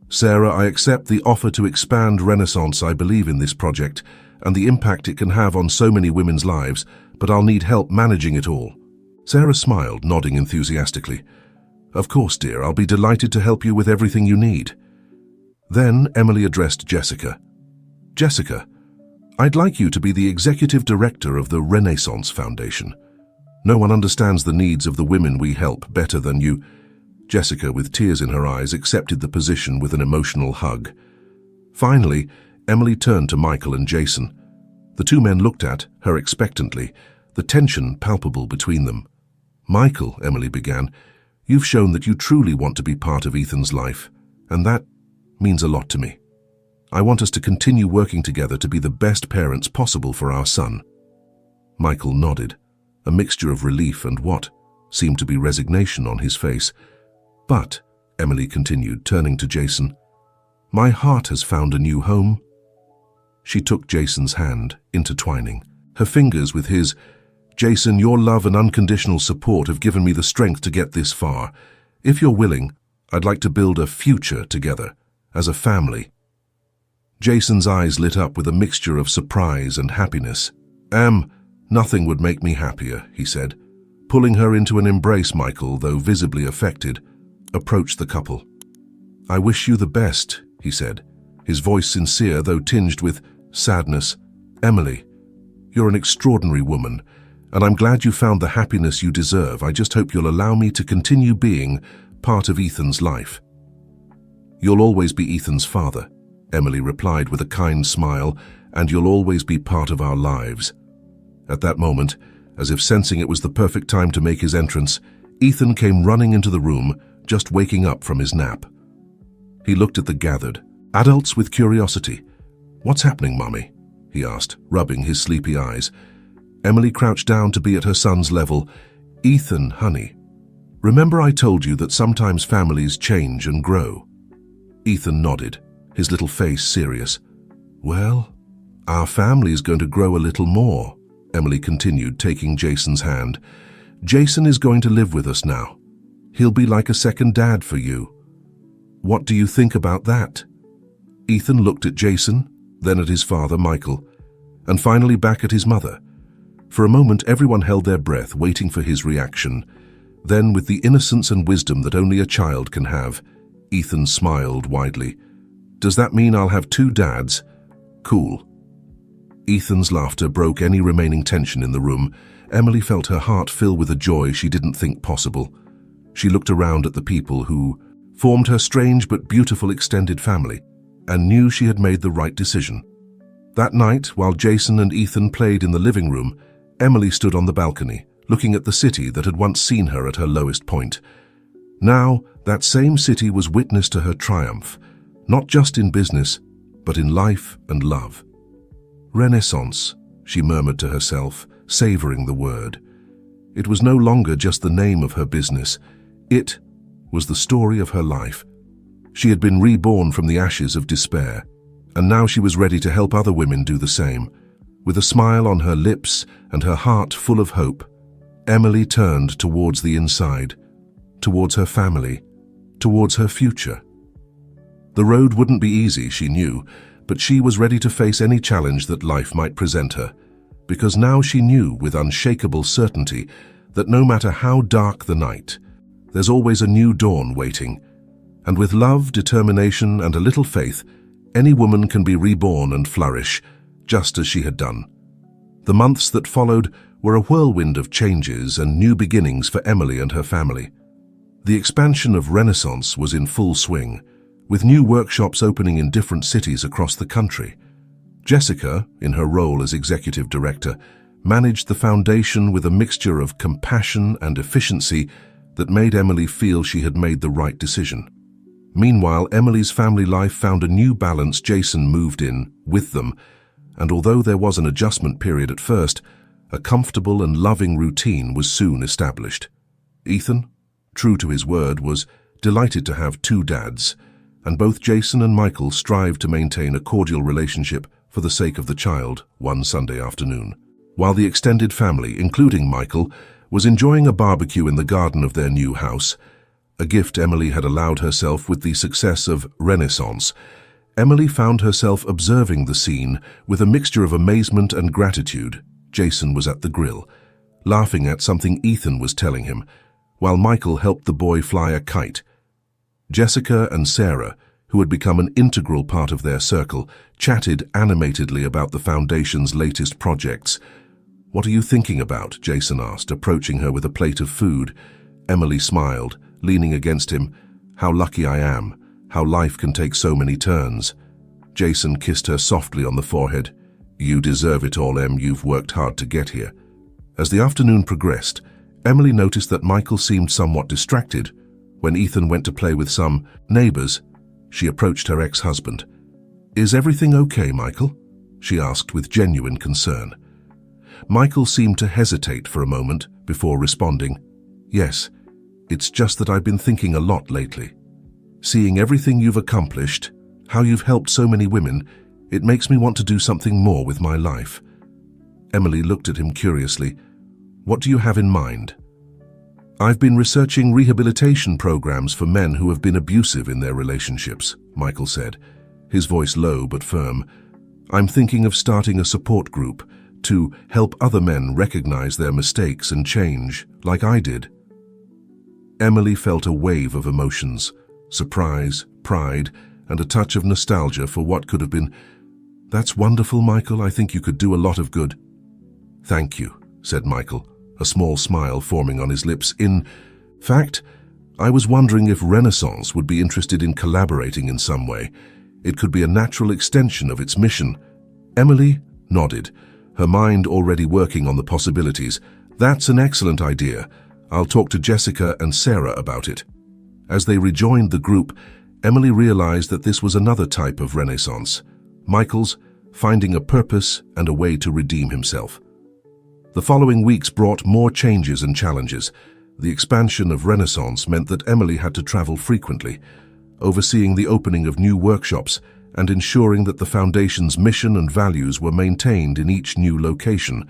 "Sarah, I accept the offer to expand Renaissance. I believe in this project and the impact it can have on so many women's lives, but I'll need help managing it all." Sarah smiled, nodding enthusiastically. "Of course, dear, I'll be delighted to help you with everything you need." Then Emily addressed Jessica. "Jessica, I'd like you to be the executive director of the Renaissance Foundation. No one understands the needs of the women we help better than you." Jessica, with tears in her eyes, accepted the position with an emotional hug. Finally, Emily turned to Michael and Jason. The two men looked at her expectantly, the tension palpable between them. "Michael," Emily began, "you've shown that you truly want to be part of Ethan's life, and that means a lot to me. I want us to continue working together to be the best parents possible for our son." Michael nodded, a mixture of relief and what seemed to be resignation on his face. "But," Emily continued, turning to Jason, "my heart has found a new home." She took Jason's hand, intertwining her fingers with his. Jason, your love and unconditional support have given me the strength to get this far. If you're willing, I'd like to build a future together, as a family." Jason's eyes lit up with a mixture of surprise and happiness. Nothing would make me happier," he said. Pulling her into an embrace, Michael, though visibly affected, approached the couple. "I wish you the best," he said, his voice sincere though tinged with sadness. "Emily, you're an extraordinary woman, and I'm glad you found the happiness you deserve. I just hope you'll allow me to continue being part of Ethan's life." "You'll always be Ethan's father," Emily replied with a kind smile, "and you'll always be part of our lives." At that moment, as if sensing it was the perfect time to make his entrance, Ethan came running into the room, just waking up from his nap. He looked at the gathered adults with curiosity. "What's happening, Mummy?" he asked, rubbing his sleepy eyes. Emily crouched down to be at her son's level. "Ethan, honey, remember I told you that sometimes families change and grow?" Ethan nodded, his little face serious. "Well, our family is going to grow a little more," Emily continued, taking Jason's hand. "Jason is going to live with us now. He'll be like a second dad for you. What do you think about that?" Ethan looked at Jason, then at his father, Michael, and finally back at his mother. For a moment, everyone held their breath, waiting for his reaction. Then, with the innocence and wisdom that only a child can have, Ethan smiled widely. "Does that mean I'll have two dads? Cool." Ethan's laughter broke any remaining tension in the room. Emily felt her heart fill with a joy she didn't think possible. She looked around at the people who formed her strange but beautiful extended family, and knew she had made the right decision. That night, while Jason and Ethan played in the living room, Emily stood on the balcony, looking at the city that had once seen her at her lowest point. Now, that same city was witness to her triumph, not just in business, but in life and love. "Renaissance," she murmured to herself, savoring the word. It was no longer just the name of her business. It was the story of her life. She had been reborn from the ashes of despair, and now she was ready to help other women do the same. With a smile on her lips and her heart full of hope, Emily turned towards the inside, towards her family, towards her future. The road wouldn't be easy, she knew, but she was ready to face any challenge that life might present her, because now she knew with unshakable certainty that no matter how dark the night, there's always a new dawn waiting. And with love, determination, and a little faith, any woman can be reborn and flourish, just as she had done. The months that followed were a whirlwind of changes and new beginnings for Emily and her family. The expansion of Renaissance was in full swing, with new workshops opening in different cities across the country. Jessica, in her role as executive director, managed the foundation with a mixture of compassion and efficiency that made Emily feel she had made the right decision. Meanwhile, Emily's family life found a new balance. Jason moved in with them, and although there was an adjustment period at first, a comfortable and loving routine was soon established. Ethan, true to his word, was delighted to have two dads, and both Jason and Michael strived to maintain a cordial relationship for the sake of the child one Sunday afternoon. While the extended family, including Michael, was enjoying a barbecue in the garden of their new house, a gift Emily had allowed herself with the success of Renaissance, Emily found herself observing the scene with a mixture of amazement and gratitude. Jason was at the grill, laughing at something Ethan was telling him, while Michael helped the boy fly a kite. Jessica and Sarah, who had become an integral part of their circle, chatted animatedly about the Foundation's latest projects. "What are you thinking about?" Jason asked, approaching her with a plate of food. Emily smiled, leaning against him. "How lucky I am. How life can take so many turns." Jason kissed her softly on the forehead. "You deserve it all, Em. You've worked hard to get here." As the afternoon progressed, Emily noticed that Michael seemed somewhat distracted. When Ethan went to play with some neighbors, she approached her ex-husband. "Is everything okay, Michael?" she asked with genuine concern. Michael seemed to hesitate for a moment before responding. "Yes, it's just that I've been thinking a lot lately. Seeing everything you've accomplished, how you've helped so many women, it makes me want to do something more with my life." Emily looked at him curiously. What do you have in mind? I've been researching rehabilitation programs for men who have been abusive in their relationships, Michael said, his voice low but firm. I'm thinking of starting a support group to help other men recognize their mistakes and change, like I did. Emily felt a wave of emotions, surprise, pride, and a touch of nostalgia for what could have been. That's wonderful, Michael. I think you could do a lot of good. Thank you, said Michael, a small smile forming on his lips. In fact, I was wondering if Renaissance would be interested in collaborating in some way. It could be a natural extension of its mission. Emily nodded, her mind already working on the possibilities. That's an excellent idea. I'll talk to Jessica and Sarah about it. As they rejoined the group, Emily realized that this was another type of Renaissance. Michael's finding a purpose and a way to redeem himself. The following weeks brought more changes and challenges. The expansion of Renaissance meant that Emily had to travel frequently, overseeing the opening of new workshops and ensuring that the foundation's mission and values were maintained in each new location.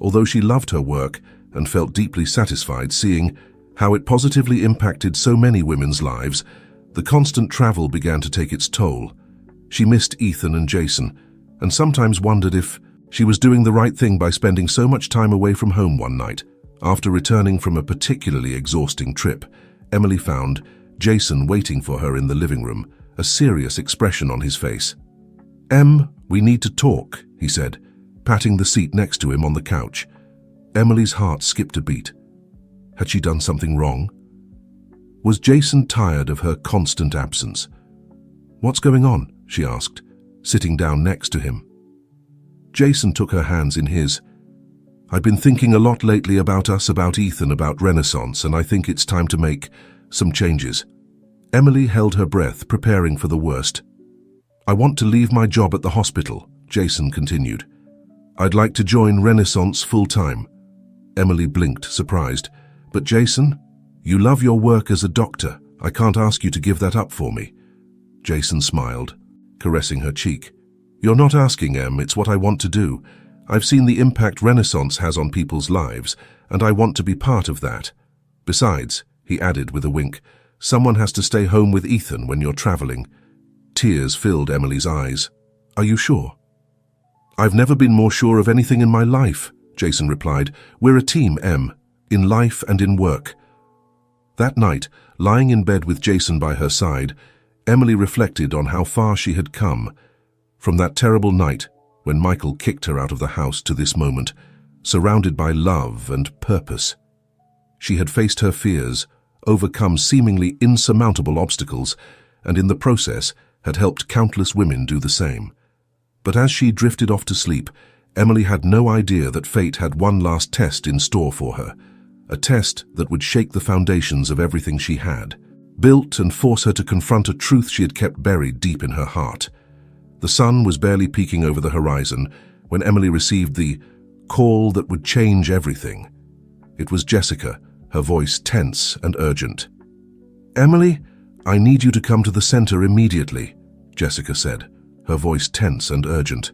Although she loved her work and felt deeply satisfied seeing how it positively impacted so many women's lives, the constant travel began to take its toll. She missed Ethan and Jason, and sometimes wondered if she was doing the right thing by spending so much time away from home one night. After returning from a particularly exhausting trip, Emily found Jason waiting for her in the living room, a serious expression on his face. We need to talk, he said, patting the seat next to him on the couch. Emily's heart skipped a beat. Had she done something wrong? Was Jason tired of her constant absence? What's going on? She asked, sitting down next to him. Jason took her hands in his. I've been thinking a lot lately about us, about Ethan, about Renaissance, and I think it's time to make some changes. Emily held her breath, preparing for the worst. I want to leave my job at the hospital, Jason continued. I'd like to join Renaissance full-time. Emily blinked, surprised. But Jason, you love your work as a doctor. I can't ask you to give that up for me. Jason smiled, caressing her cheek. You're not asking, Em, it's what I want to do. I've seen the impact Renaissance has on people's lives, and I want to be part of that. Besides, he added with a wink, someone has to stay home with Ethan when you're traveling. Tears filled Emily's eyes. Are you sure? I've never been more sure of anything in my life, Jason replied. We're a team, Em, in life and in work. That night, lying in bed with Jason by her side, Emily reflected on how far she had come. From that terrible night, when Michael kicked her out of the house, to this moment, surrounded by love and purpose. She had faced her fears, overcome seemingly insurmountable obstacles, and in the process had helped countless women do the same. But as she drifted off to sleep, Emily had no idea that fate had one last test in store for her, a test that would shake the foundations of everything she had built and force her to confront a truth she had kept buried deep in her heart. The sun was barely peeking over the horizon when Emily received the call that would change everything. It was Jessica, her voice tense and urgent. Emily, I need you to come to the center immediately, Jessica said, her voice tense and urgent.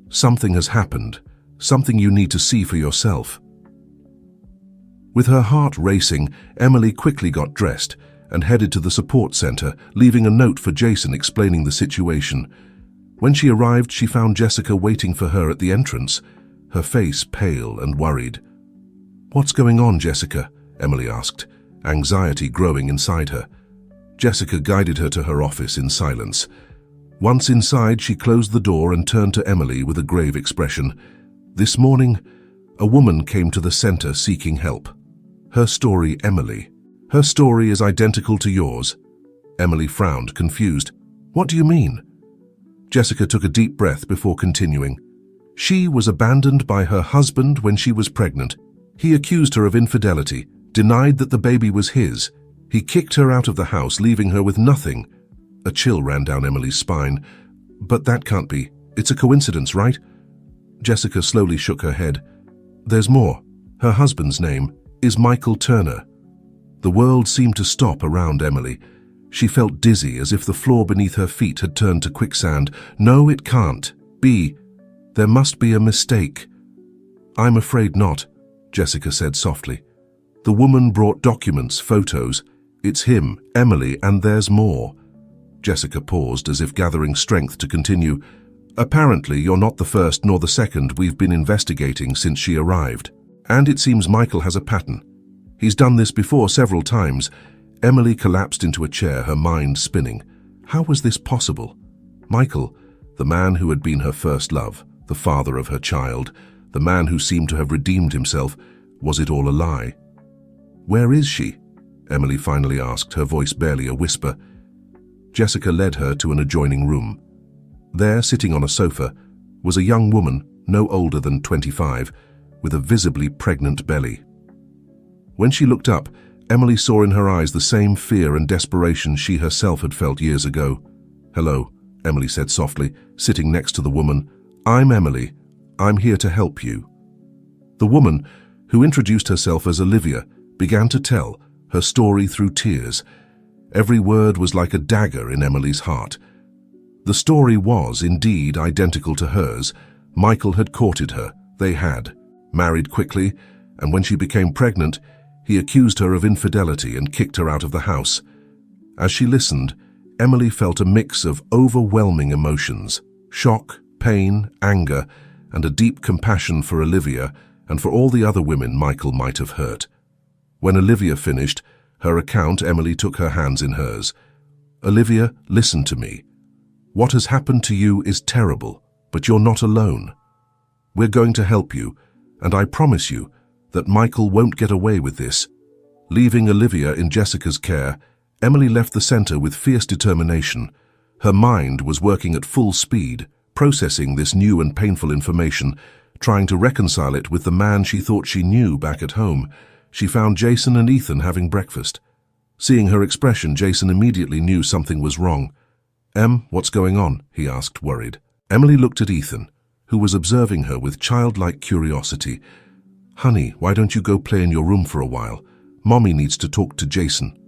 Something has happened, something you need to see for yourself. With her heart racing, Emily quickly got dressed and headed to the support center, leaving a note for Jason explaining the situation. When she arrived, she found Jessica waiting for her at the entrance, her face pale and worried. What's going on, Jessica? Emily asked, anxiety growing inside her. Jessica guided her to her office in silence. Once inside, she closed the door and turned to Emily with a grave expression. This morning, a woman came to the center seeking help. Her story, Emily. Her story is identical to yours. Emily frowned, confused. What do you mean? Jessica took a deep breath before continuing. She was abandoned by her husband when she was pregnant. He accused her of infidelity, denied that the baby was his. He kicked her out of the house, leaving her with nothing. A chill ran down Emily's spine. But that can't be. It's a coincidence, right? Jessica slowly shook her head. There's more. Her husband's name is Michael Turner. The world seemed to stop around Emily. She felt dizzy, as if the floor beneath her feet had turned to quicksand. No, it can't be. There must be a mistake. I'm afraid not, Jessica said softly. The woman brought documents, photos. It's him, Emily, and there's more. Jessica paused as if gathering strength to continue. Apparently, you're not the first nor the second we've been investigating since she arrived. And it seems Michael has a pattern. He's done this before several times. Emily collapsed into a chair, her mind spinning. How was this possible? Michael, the man who had been her first love, the father of her child, the man who seemed to have redeemed himself, was it all a lie? Where is she? Emily finally asked, her voice barely a whisper. Jessica led her to an adjoining room. There, sitting on a sofa, was a young woman, no older than 25, with a visibly pregnant belly. When she looked up, Emily saw in her eyes the same fear and desperation she herself had felt years ago. Hello, Emily said softly, sitting next to the woman. I'm Emily. I'm here to help you. The woman, who introduced herself as Olivia, began to tell her story through tears. Every word was like a dagger in Emily's heart. The story was indeed identical to hers. Michael had courted her. They had married quickly, and when she became pregnant, he accused her of infidelity and kicked her out of the house. As she listened, Emily felt a mix of overwhelming emotions: shock, pain, anger, and a deep compassion for Olivia and for all the other women Michael might have hurt. When Olivia finished her account, Emily took her hands in hers. Olivia, listen to me. What has happened to you is terrible, but you're not alone. We're going to help you, and I promise you that Michael won't get away with this. Leaving Olivia in Jessica's care, Emily left the center with fierce determination. Her mind was working at full speed, processing this new and painful information, trying to reconcile it with the man she thought she knew back at home. She found Jason and Ethan having breakfast. Seeing her expression, Jason immediately knew something was wrong. What's going on?" he asked, worried. Emily looked at Ethan, who was observing her with childlike curiosity. "Honey, why don't you go play in your room for a while? Mommy needs to talk to Jason."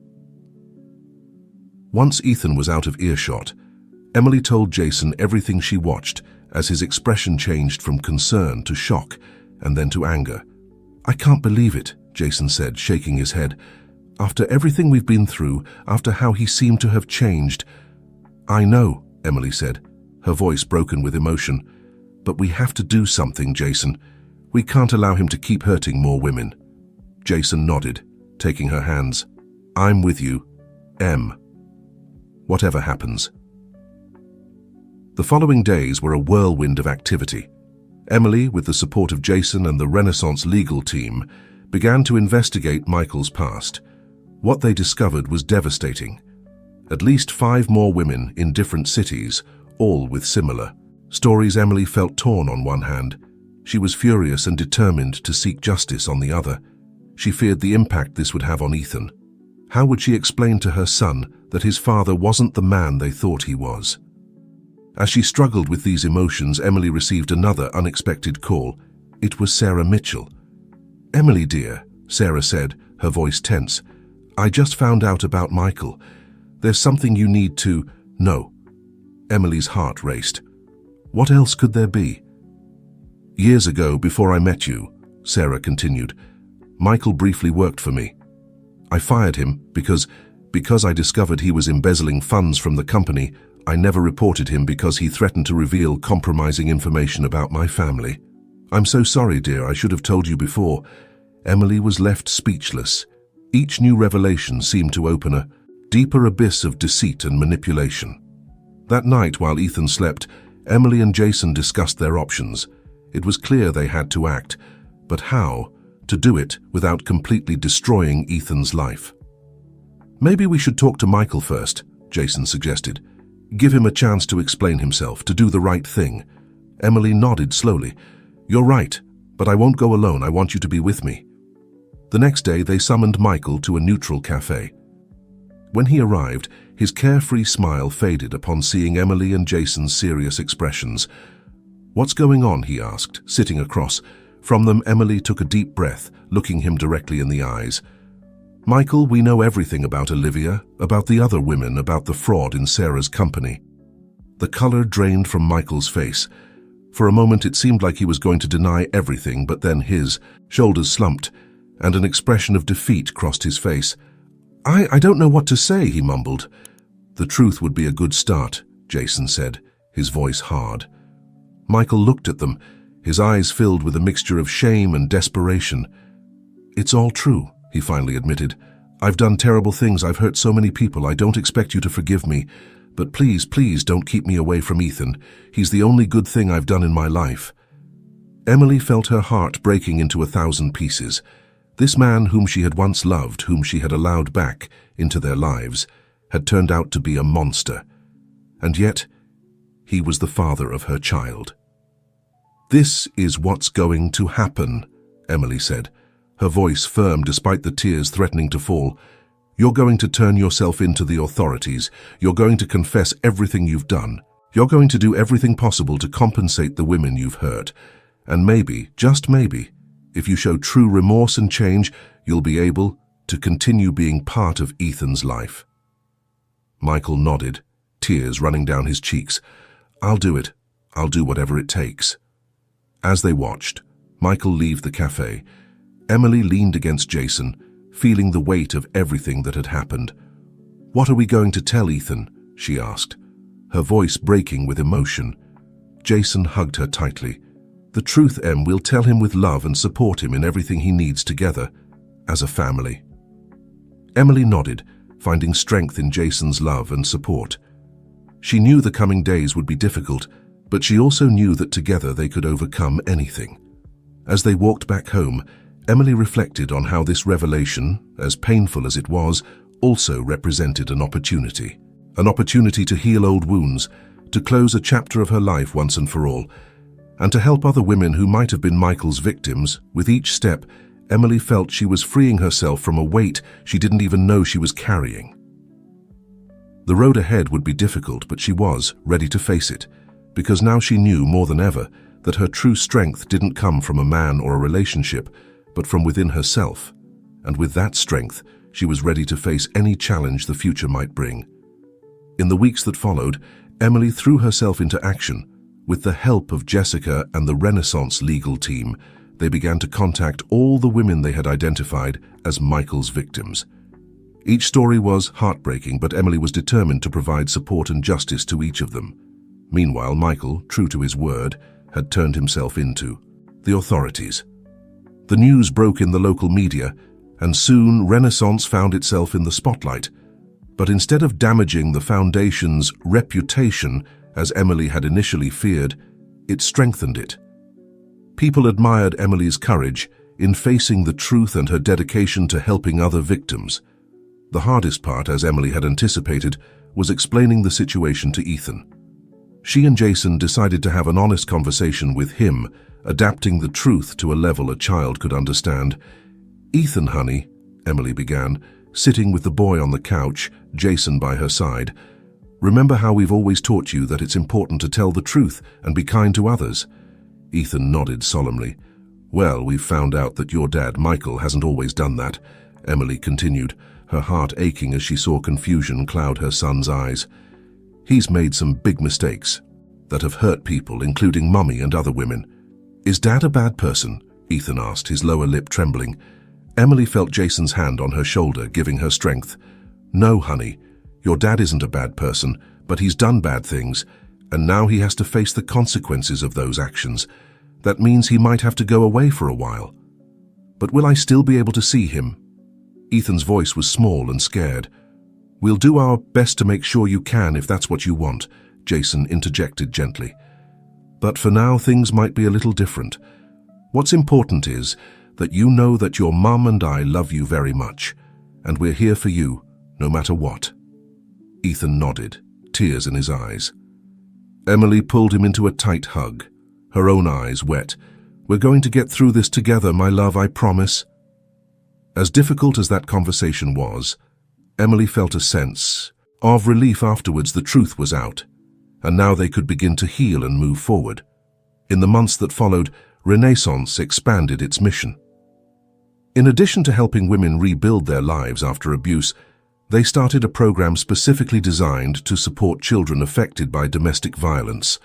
Once Ethan was out of earshot, Emily told Jason everything she watched as his expression changed from concern to shock and then to anger. "I can't believe it," Jason said, shaking his head. "After everything we've been through, after how he seemed to have changed." "I know," Emily said, her voice broken with emotion. "But we have to do something, Jason. We can't allow him to keep hurting more women." Jason nodded, taking her hands. "I'm with you, Em. Whatever happens." The following days were a whirlwind of activity. Emily, with the support of Jason and the Renaissance legal team, began to investigate Michael's past. What they discovered was devastating. At least 5 more women in different cities, all with similar stories. Emily felt torn on one hand. She was furious and determined to seek justice on the other. She feared the impact this would have on Ethan. How would she explain to her son that his father wasn't the man they thought he was? As she struggled with these emotions, Emily received another unexpected call. It was Sarah Mitchell. "Emily, dear," Sarah said, her voice tense. "I just found out about Michael. There's something you need to know." Emily's heart raced. What else could there be? "Years ago, before I met you," Sarah continued, "Michael briefly worked for me. I fired him because I discovered he was embezzling funds from the company. I never reported him because he threatened to reveal compromising information about my family. I'm so sorry, dear, I should have told you before." Emily was left speechless. Each new revelation seemed to open a deeper abyss of deceit and manipulation. That night, while Ethan slept, Emily and Jason discussed their options. It was clear they had to act, but how to do it without completely destroying Ethan's life? "Maybe we should talk to Michael first," Jason suggested. "Give him a chance to explain himself, to do the right thing." Emily nodded slowly. "You're right, but I won't go alone. I want you to be with me." The next day, they summoned Michael to a neutral cafe. When he arrived, his carefree smile faded upon seeing Emily and Jason's serious expressions. "What's going on?" he asked, sitting across from them. Emily took a deep breath, looking him directly in the eyes. "Michael, we know everything about Olivia, about the other women, about the fraud in Sarah's company." The color drained from Michael's face. For a moment it seemed like he was going to deny everything, but then his shoulders slumped, and an expression of defeat crossed his face. I don't know what to say," he mumbled. "The truth would be a good start," Jason said, his voice hard. Michael looked at them, his eyes filled with a mixture of shame and desperation. "It's all true," he finally admitted. "I've done terrible things, I've hurt so many people, I don't expect you to forgive me. But please, please don't keep me away from Ethan. He's the only good thing I've done in my life." Emily felt her heart breaking into 1,000 pieces. This man whom she had once loved, whom she had allowed back into their lives, had turned out to be a monster. And yet, he was the father of her child. "This is what's going to happen," Emily said, her voice firm despite the tears threatening to fall. "You're going to turn yourself into the authorities. You're going to confess everything you've done. You're going to do everything possible to compensate the women you've hurt. And maybe, just maybe, if you show true remorse and change, you'll be able to continue being part of Ethan's life." Michael nodded, tears running down his cheeks. "I'll do it. I'll do whatever it takes." As they watched Michael leave the cafe, Emily leaned against Jason, feeling the weight of everything that had happened. "What are we going to tell Ethan?" she asked, her voice breaking with emotion. Jason hugged her tightly. "The truth, Em, we'll tell him with love and support him in everything he needs together, as a family." Emily nodded, finding strength in Jason's love and support. She knew the coming days would be difficult, but she also knew that together they could overcome anything. As they walked back home, Emily reflected on how this revelation, as painful as it was, also represented an opportunity. An opportunity to heal old wounds, to close a chapter of her life once and for all, and to help other women who might have been Michael's victims. With each step, Emily felt she was freeing herself from a weight she didn't even know she was carrying. The road ahead would be difficult, but she was ready to face it, because now she knew more than ever that her true strength didn't come from a man or a relationship, but from within herself. And with that strength, she was ready to face any challenge the future might bring. In the weeks that followed, Emily threw herself into action. With the help of Jessica and the Renaissance legal team, they began to contact all the women they had identified as Michael's victims. Each story was heartbreaking, but Emily was determined to provide support and justice to each of them. Meanwhile, Michael, true to his word, had turned himself into the authorities. The news broke in the local media, and soon Renaissance found itself in the spotlight. But instead of damaging the foundation's reputation, as Emily had initially feared, it strengthened it. People admired Emily's courage in facing the truth and her dedication to helping other victims. The hardest part, as Emily had anticipated, was explaining the situation to Ethan. She and Jason decided to have an honest conversation with him, adapting the truth to a level a child could understand. "Ethan, honey," Emily began, sitting with the boy on the couch, Jason by her side. "Remember how we've always taught you that it's important to tell the truth and be kind to others?" Ethan nodded solemnly. "Well, we've found out that your dad, Michael, hasn't always done that," Emily continued, her heart aching as she saw confusion cloud her son's eyes. "He's made some big mistakes that have hurt people, including Mummy and other women." "Is Dad a bad person?" Ethan asked, his lower lip trembling. Emily felt Jason's hand on her shoulder, giving her strength. "No, honey, your dad isn't a bad person, but he's done bad things, and now he has to face the consequences of those actions. That means he might have to go away for a while." "But will I still be able to see him?" Ethan's voice was small and scared. "We'll do our best to make sure you can if that's what you want," Jason interjected gently. "But for now, things might be a little different. What's important is that you know that your mum and I love you very much, and we're here for you, no matter what." Ethan nodded, tears in his eyes. Emily pulled him into a tight hug, her own eyes wet. "We're going to get through this together, my love, I promise." As difficult as that conversation was, Emily felt a sense of relief afterwards. The truth was out, and now they could begin to heal and move forward. In the months that followed, Renaissance expanded its mission. In addition to helping women rebuild their lives after abuse, they started a program specifically designed to support children affected by domestic violence.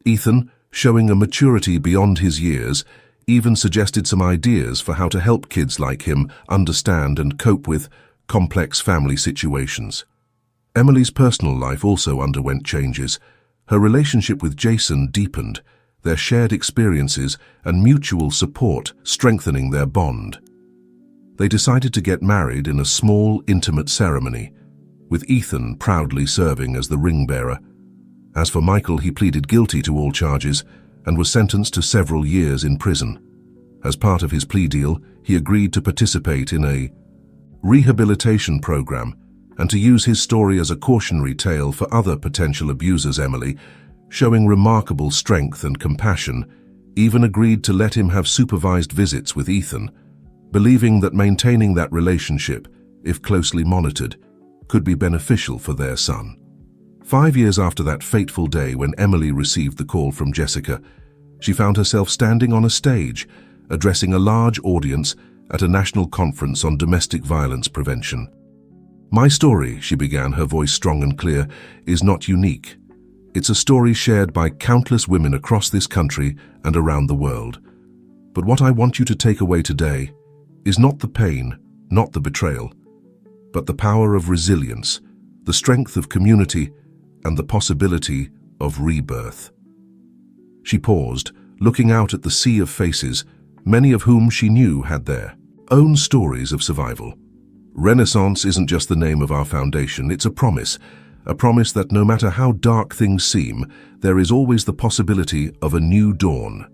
Ethan, showing a maturity beyond his years, even suggested some ideas for how to help kids like him understand and cope with complex family situations. Emily's personal life also underwent changes. Her relationship with Jason deepened, their shared experiences and mutual support strengthening their bond. They decided to get married in a small, intimate ceremony, with Ethan proudly serving as the ring bearer. As for Michael, he pleaded guilty to all charges and was sentenced to several years in prison. As part of his plea deal, he agreed to participate in a rehabilitation program and to use his story as a cautionary tale for other potential abusers. Emily, showing remarkable strength and compassion, even agreed to let him have supervised visits with Ethan, believing that maintaining that relationship, if closely monitored, could be beneficial for their son. 5 years after that fateful day when Emily received the call from Jessica, she found herself standing on a stage, addressing a large audience at a national conference on domestic violence prevention. "My story," she began, her voice strong and clear, "is not unique. It's a story shared by countless women across this country and around the world. But what I want you to take away today is not the pain, not the betrayal, but the power of resilience, the strength of community, and the possibility of rebirth." She paused, looking out at the sea of faces, many of whom she knew had their own stories of survival. Renaissance isn't just the name of our foundation, it's a promise that no matter how dark things seem, there is always the possibility of a new dawn.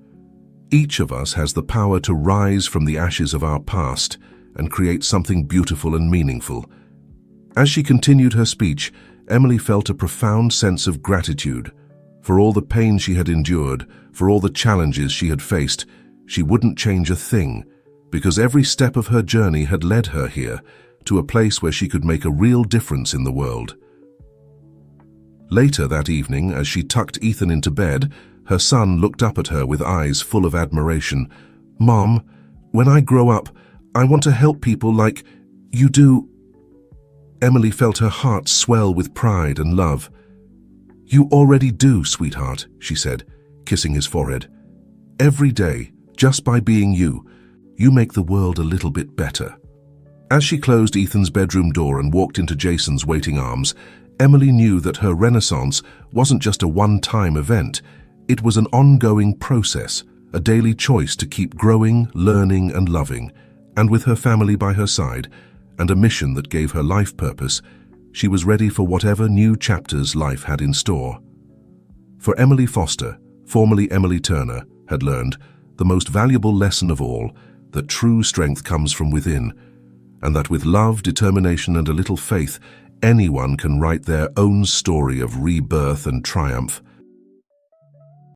Each of us has the power to rise from the ashes of our past and create something beautiful and meaningful. As she continued her speech, Emily felt a profound sense of gratitude. For all the pain she had endured, for all the challenges she had faced, she wouldn't change a thing, because every step of her journey had led her here, to a place where she could make a real difference in the world. Later that evening, as she tucked Ethan into bed, her son looked up at her with eyes full of admiration. "Mom, when I grow up, I want to help people like you do." Emily felt her heart swell with pride and love. "You already do, sweetheart," she said, kissing his forehead. "Every day, just by being you, you make the world a little bit better." As she closed Ethan's bedroom door and walked into Jason's waiting arms, Emily knew that her renaissance wasn't just a one-time event. It was an ongoing process, a daily choice to keep growing, learning, and loving. And with her family by her side, and a mission that gave her life purpose, she was ready for whatever new chapters life had in store. For Emily Foster, formerly Emily Turner, had learned the most valuable lesson of all, that true strength comes from within, and that with love, determination, and a little faith, anyone can write their own story of rebirth and triumph.